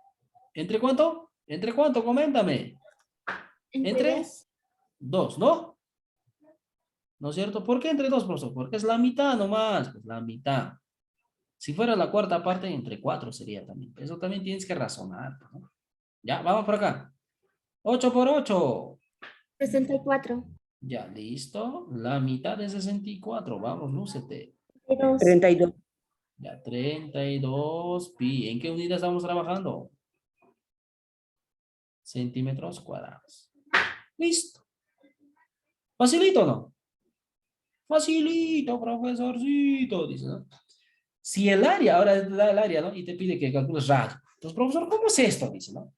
¿Entre cuánto? ¿Entre cuánto? Coméntame. Entre 2, ¿no? ¿No es cierto? ¿Por qué entre 2, profesor? Porque es la mitad nomás, pues la mitad. Si fuera la cuarta parte, entre 4 sería también. Eso también tienes que razonar, ¿no? Ya, vamos por acá. 8 por 8.
64.
Ya, listo. La mitad de 64. Vamos, lúcete.
32.
Ya, 32 pi. ¿En qué unidad estamos trabajando? Centímetros cuadrados. Listo. ¿Facilito o no? Facilito, profesorcito, dice, ¿no? Si el área, ahora te da el área, ¿no? Y te pide que calcules radio. Entonces, profesor, ¿cómo es esto? Dice, ¿no?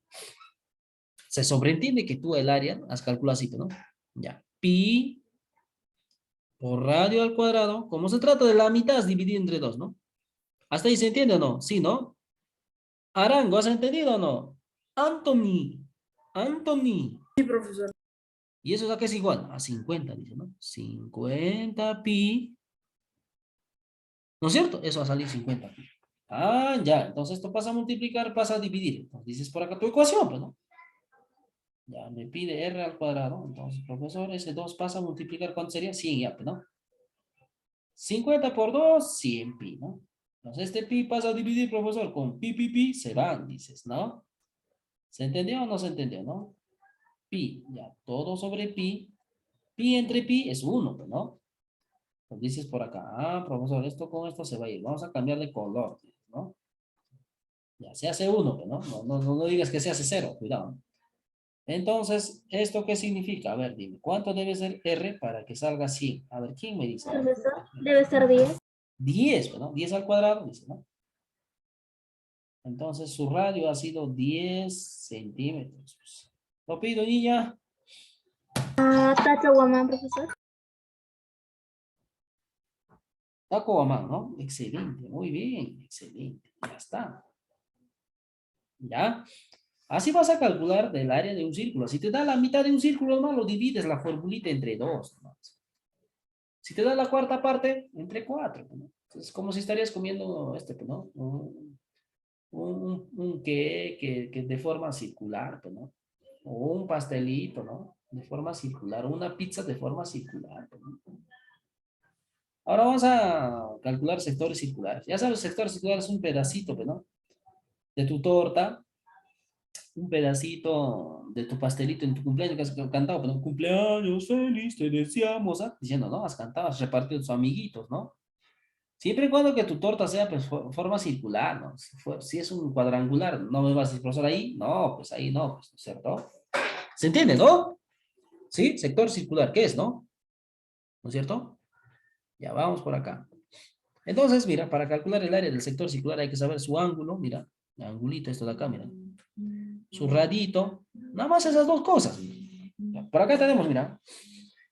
Se sobreentiende que tú el área, ¿no? Has calculado así, ¿no? Ya. Pi por radio al cuadrado. Como se trata de la mitad, es dividido entre 2, ¿no? ¿Hasta ahí se entiende o no? Sí, ¿no? Arango, ¿has entendido o no? Anthony. Anthony.
Sí, profesor.
¿Y eso a qué es igual? A 50, dice, ¿no? 50 pi. ¿No es cierto? Eso va a salir 50 pi. Ah, ya. Entonces esto pasa a multiplicar, pasa a dividir. Entonces dices por acá tu ecuación, pues, ¿no? Ya, me pide r al cuadrado. Entonces, profesor, ese 2 pasa a multiplicar, ¿cuánto sería? 100 ya, pues, ¿no? 50 por 2, 100 pi, ¿no? Entonces este pi pasa a dividir, profesor, con pi, se van, dices, ¿no? ¿Se entendió o no se entendió, no? Pi, ya, todo sobre pi. Pi entre pi es 1, ¿no? Entonces dices por acá, ah, profesor, esto con esto se va a ir. Vamos a cambiar de color, ¿no? Ya, se hace 1, ¿no? No digas que se hace 0, cuidado. Entonces, ¿esto qué significa? A ver, dime, ¿cuánto debe ser R para que salga 100? A ver, ¿quién me dice?
Profesor, debe ser 10.
10, ¿no? 10 al cuadrado, dice, ¿no? Entonces, su radio ha sido 10 centímetros. Lo pido, niña.
Tacho Guamán, profesor.
Taco Guamán, ¿no? Excelente, muy bien, excelente. Ya está. ¿Ya? Así vas a calcular del área de un círculo. Si te da la mitad de un círculo, ¿no? Lo divides la formulita entre 2, ¿no? Si te da la cuarta parte, entre 4, ¿no? Entonces, como si estarías comiendo ¿no? Un que de forma circular, ¿no? O un pastelito, ¿no? De forma circular, o una pizza de forma circular, ¿no? Ahora vamos a calcular sectores circulares. Ya sabes, sector circular es un pedacito, ¿no? De tu torta, un pedacito de tu pastelito en tu cumpleaños que has cantado, pero cumpleaños feliz, te deseamos, ¿ah? Diciendo, ¿no? Has cantado, has repartido a tus amiguitos, ¿no? Siempre y cuando que tu torta sea, pues, forma circular, ¿no? Si es un cuadrangular, no me vas a decir, profesor, ahí, no, pues ahí no, pues, ¿no es cierto? ¿Se entiende, no? ¿Sí? Sector circular, ¿qué es, no? ¿No es cierto? Ya, vamos por acá. Entonces, mira, para calcular el área del sector circular hay que saber su ángulo, mira, el angulito, esto de acá, mira. Su radito, nada más esas dos cosas. Ya, por acá tenemos, mira.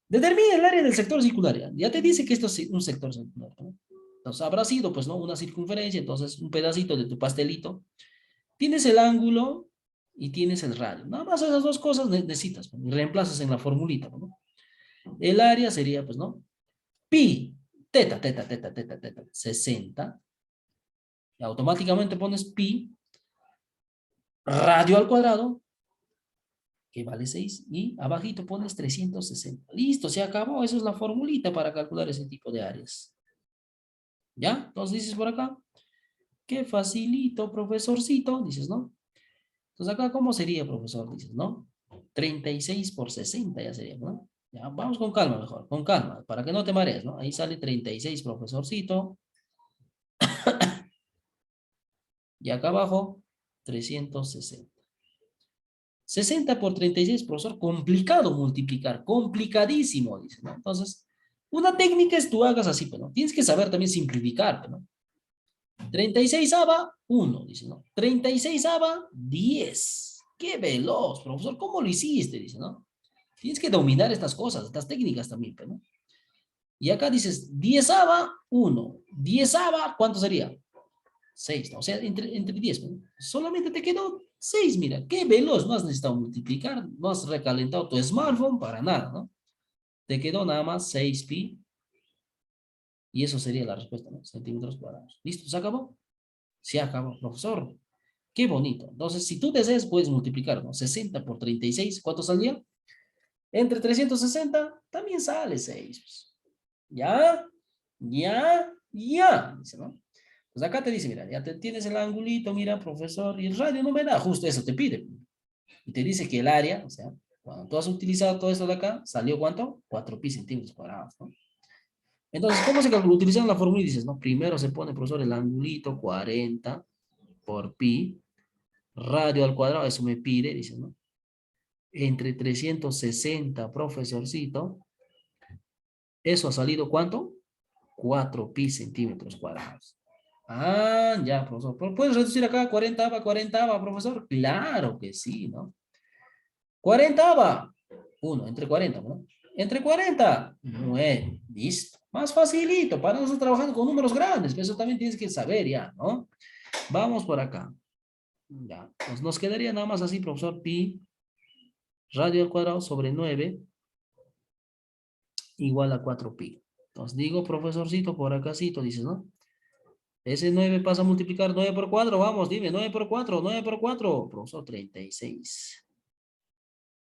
Determina el área del sector circular. Ya te dice que esto es un sector circular, ¿no? Entonces habrá sido, pues, ¿no? Una circunferencia, entonces un pedacito de tu pastelito. Tienes el ángulo y tienes el radio. Nada más esas dos cosas necesitas, ¿no? Y reemplazas en la formulita, ¿no? El área sería, pues, ¿no? Pi, teta, 60. Y automáticamente pones pi, radio al cuadrado, que vale 6, y abajito pones 360. Listo, se acabó. Esa es la formulita para calcular ese tipo de áreas. ¿Ya? Entonces dices por acá, qué facilito, profesorcito, dices, ¿no? Entonces acá, ¿cómo sería, profesor? Dices, ¿no? 36 por 60 ya sería, ¿no? Ya, vamos con calma mejor, con calma, para que no te marees, ¿no? Ahí sale 36, profesorcito. Y acá abajo, 360. 60 por 36, profesor, complicado multiplicar, complicadísimo, dice, ¿no? Entonces, una técnica es tú hagas así, pero ¿no? Tienes que saber también simplificar, ¿no? 36 aba, 1, dice, ¿no? 36 aba, 10. ¡Qué veloz, profesor! ¿Cómo lo hiciste? Dice, ¿no? Tienes que dominar estas cosas, estas técnicas también, ¿no? Y acá dices, 10 aba, 1. 10 aba, ¿cuánto sería? 6, ¿no? O sea, entre 10, ¿no? Solamente te quedó 6, mira, qué veloz, no has necesitado multiplicar, no has recalentado tu smartphone para nada, ¿no? Te quedó nada más 6 pi, y eso sería la respuesta, ¿no? Centímetros cuadrados. ¿Listo? ¿Se acabó? Se acabó, profesor. Qué bonito. Entonces, si tú deseas, puedes multiplicar, ¿no? 60 por 36, ¿cuánto saldría? Entre 360, también sale 6. Pues. ¿Ya? ¿Ya? ¿Ya? Dice, ¿no? Pues acá te dice, mira, ya tienes el angulito, mira, profesor, y el radio no me da, justo eso te pide. Y te dice que el área, o sea, cuando tú has utilizado todo esto de acá, ¿salió cuánto? 4 pi centímetros cuadrados, ¿no? Entonces, ¿cómo se calcula? Utilizando la fórmula y dices, ¿no? Primero se pone, profesor, el angulito 40 por pi, radio al cuadrado, eso me pide, dice, ¿no? entre 360, profesorcito. ¿Eso ha salido cuánto? 4 pi centímetros cuadrados. Ah, ya, profesor. ¿Puedes reducir acá 40 profesor? Claro que sí, ¿no? 40. 1, entre 40, ¿no? Entre 40, 9. Listo. Más facilito, para no estar trabajando con números grandes. Eso también tienes que saber ya, ¿no? Vamos por acá. Ya. Pues nos quedaría nada más así, profesor. Pi radio al cuadrado sobre 9 igual a 4 pi. Entonces digo, profesorcito, por acácito, dices, ¿no? Ese 9 pasa a multiplicar 9 por 4. Vamos, dime, 9 por 4, 9 por 4. Profesor, 36.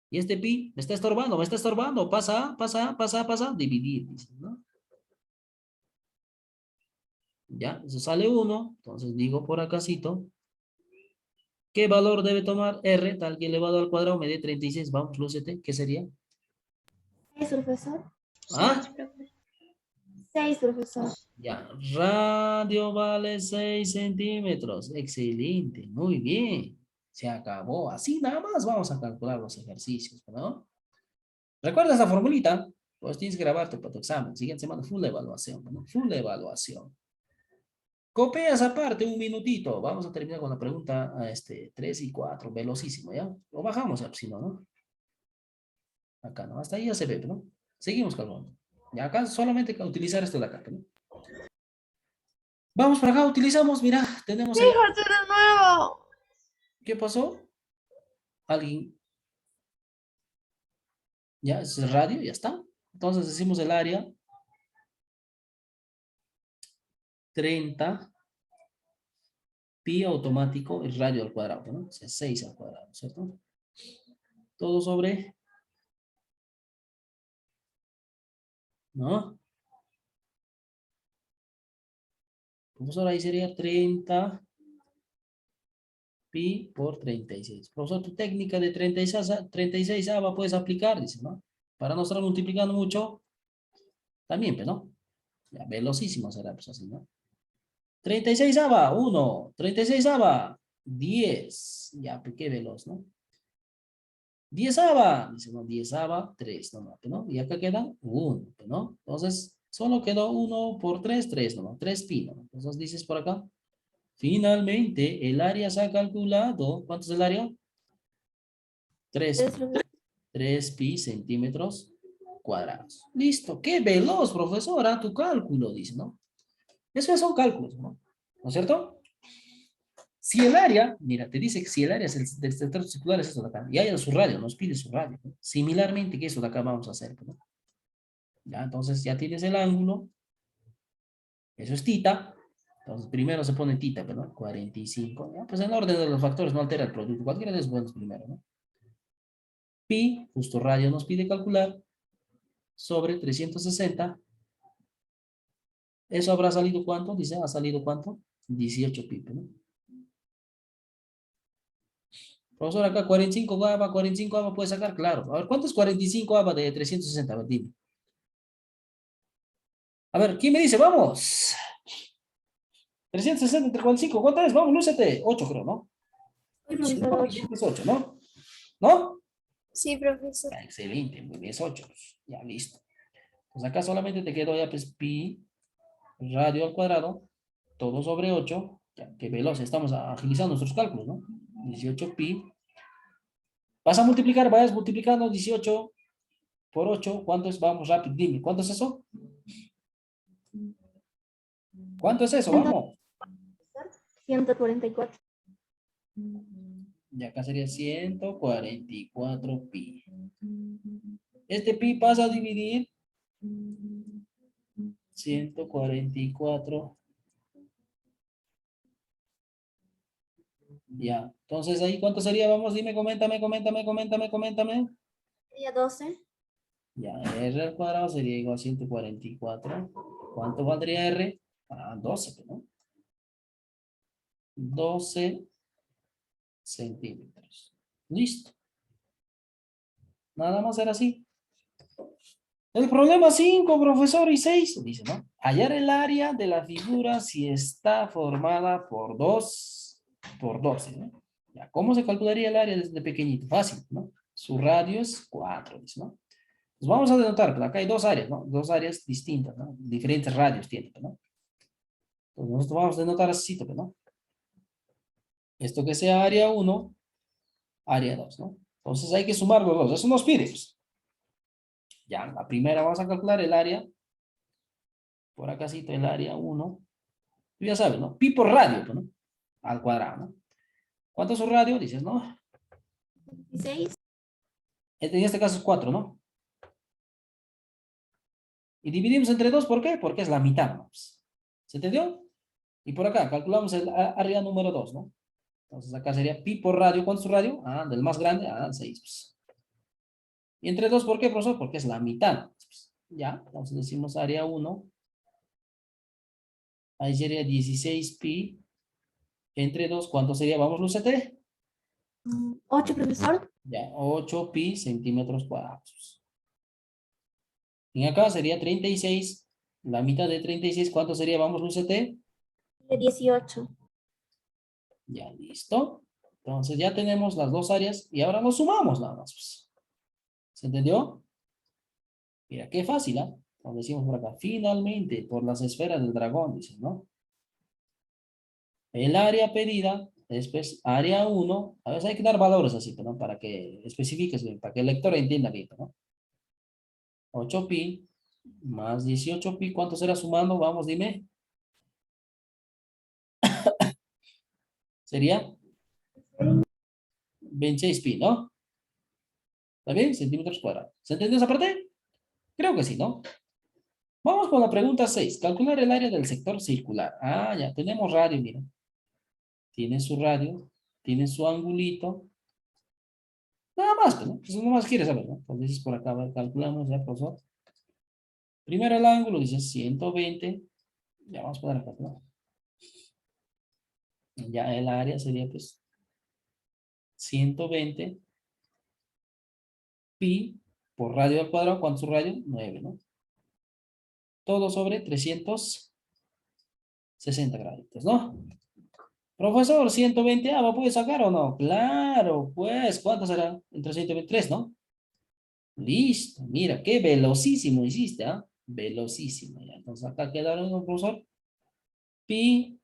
Y este pi me está estorbando, me está estorbando. Pasa, pasa, pasa, pasa. Dividir, dices, ¿no? Ya, eso sale 1. Entonces digo por acácito. ¿Qué valor debe tomar R tal que elevado al cuadrado me dé 36? Vamos, lúcete. ¿Qué sería?
6, profesor.
¿Ah?
6, profe.
6, profesor.
Ya, radio vale 6 centímetros. Excelente, muy bien. Se acabó. Así nada más vamos a calcular los ejercicios, ¿no? ¿Recuerda esta formulita? Pues tienes que grabarte para tu examen. Siguiente semana, full evaluación, ¿no? Full evaluación. Copias aparte un minutito. Vamos a terminar con la pregunta 3 y 4. Velocísimo, ¿ya? Lo bajamos, si no, ¿no? Acá, ¿no? Hasta ahí ya se ve, ¿no? Seguimos calculando. Y acá solamente utilizar esto de acá, ¿no? Vamos para acá, utilizamos, mira, tenemos el...
Fíjate de nuevo.
¿Qué pasó? ¿Alguien? Ya, es el radio, ya está. Entonces decimos el área 30 pi automático, el radio al cuadrado, ¿no? O sea, 6 al cuadrado, ¿cierto? Todo sobre... ¿No? Profesor, ahí sería 30 pi por 36. Profesor, tu técnica de 36 puedes aplicar, dice, ¿no? Para no estar multiplicando mucho, también, pues, ¿no? Ya, velocísimo será, pues así, ¿no? 36 1, 36 10. Ya, pues qué veloz, ¿no? 10 dice, no, 10 3, ¿no? Y acá queda 1, ¿no? Entonces, solo quedó 1 por 3, 3, ¿no? 3 pi, ¿no? Entonces dices por acá. Finalmente, el área se ha calculado. ¿Cuánto es el área? 3 pi centímetros cuadrados. Listo. Qué veloz, profesora, tu cálculo, dice, ¿no? Esos son cálculos, ¿no? ¿No es cierto? Si el área, mira, te dice que si el área es del centro circular es esto de acá, y hay su radio, nos pide su radio, ¿no? Similarmente que eso de acá vamos a hacer, ¿no? Ya, entonces ya tienes el ángulo, eso es tita, entonces primero se pone tita, ¿no? 45, ¿ya? Pues en orden de los factores no altera el producto, cualquiera de esos buenos primero, ¿no? Pi, justo radio nos pide calcular, sobre 360, ¿eso habrá salido cuánto? Dice, ¿ha salido cuánto? 18 pi, ¿no? Profesor, acá 45 ABA puede sacar, claro. A ver, ¿cuánto es 45 ABA de 360? A ver, dime. A ver, ¿quién me dice? Vamos. 360 entre 45, ¿cuánto es? Vamos, lúcete. 8 creo, ¿no?
Sí, profesor, 8.
Es 8, ¿no? ¿No?
Sí, profesor.
Ya, excelente, muy bien, es 8. Ya, listo. Pues acá solamente te quedó ya pues pi radio al cuadrado, todo sobre 8. Ya, qué veloz, estamos agilizando nuestros cálculos, ¿no? 18 pi. Vas a multiplicar, vayas multiplicando 18 por 8. ¿Cuánto es? Vamos, rápido, dime. ¿Cuánto es eso? ¿Cuánto es eso? Vamos.
144.
Y acá sería 144 pi. Este pi pasa a dividir 144. Ya. Entonces ahí, ¿cuánto sería? Vamos, dime, coméntame.
Sería 12.
Ya, R al cuadrado sería igual a 144. ¿Cuánto valdría R? 12, ¿no? 12 centímetros. Listo. Nada más era así. El problema 5, profesor, y 6, dice, ¿no? Hallar el área de la figura si está formada por 2 por 12, ¿no? Ya, ¿cómo se calcularía el área desde pequeñito? Fácil, ¿no? Su radio es 4, dice, ¿no? Pues vamos a denotar, pero acá hay dos áreas, ¿no? Dos áreas distintas, ¿no? Diferentes radios tienen, ¿no? Entonces nosotros vamos a denotar así, ¿no? Esto que sea área 1, área 2, ¿no? Entonces hay que sumar los dos. Eso nos pide, pues. Ya, la primera vamos a calcular el área. Por acá cito el área 1. Tú ya sabes, ¿no? Pi por radio, pues, ¿no? Al cuadrado, ¿no? ¿Cuánto es su radio? Dices, ¿no?
16.
En este caso es 4, ¿no? Y dividimos entre 2, ¿por qué? Porque es la mitad, ¿no? ¿Se entendió? Y por acá calculamos el área número 2, ¿no? Entonces acá sería pi por radio. ¿Cuánto es su radio? Ah, del más grande, 6. Pues. Y entre 2, ¿por qué, profesor? Porque es la mitad. Pues. Ya, entonces decimos área 1. Ahí sería 16 pi. Entre 2, ¿cuánto sería? Vamos, Lucete.
8, profesor.
Ya, 8 pi centímetros cuadrados. Y acá sería 36. La mitad de 36, ¿cuánto sería? Vamos, Lucete.
18.
Ya, listo. Entonces ya tenemos las dos áreas y ahora nos sumamos nada más. Pues. ¿Se entendió? Mira, qué fácil, ¿ah? Como decimos por acá, finalmente, por las esferas del dragón, dicen, ¿no? El área pedida, después área 1, a veces hay que dar valores así, ¿no? Para que especifiques bien, para que el lector entienda bien, ¿no? 8 pi más 18 pi, ¿cuánto será sumando? Vamos, dime. Sería 26 pi, ¿no? ¿Está bien? Centímetros cuadrados. ¿Se entendió esa parte? Creo que sí, ¿no? Vamos con la pregunta 6. Calcular el área del sector circular. Ah, ya tenemos radio, mira. Tiene su radio, tiene su angulito. Nada más, pues, ¿no? Eso no más quieres saber, ¿no? Entonces dices por acá, a ver, calculamos ya, profesor. Primero el ángulo, dice 120. Ya vamos a poner acá, ¿no? Ya el área sería, pues, 120 pi por radio al cuadrado. ¿Cuánto es su radio? 9, ¿no? Todo sobre 360 graditos, ¿no? Profesor, 120, ¿lo puede sacar o no? Claro, pues, ¿cuánto será? Entre 123, ¿no? Listo, mira, qué velocísimo hiciste, ¿ah? Velocísimo, ya. Entonces acá quedaron, ¿no, profesor? Pi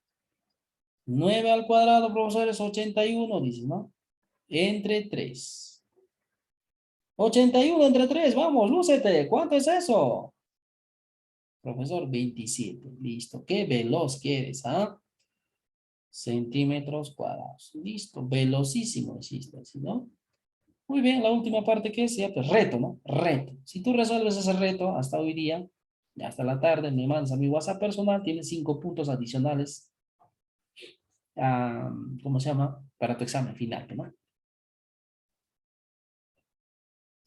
9 al cuadrado, profesor, es 81, dice, ¿no? Entre 3. 81 entre 3, vamos, lúcete, ¿cuánto es eso? Profesor, 27, listo, qué veloz que eres, ¿ah? Centímetros cuadrados, listo, velocísimo hiciste, ¿no? Muy bien, la última parte que es, ya, pues reto, ¿no? Reto. Si tú resuelves ese reto hasta hoy día, ya hasta la tarde, me mandas a mi WhatsApp personal, tienes 5 puntos adicionales, ¿cómo se llama? Para tu examen final, ¿no?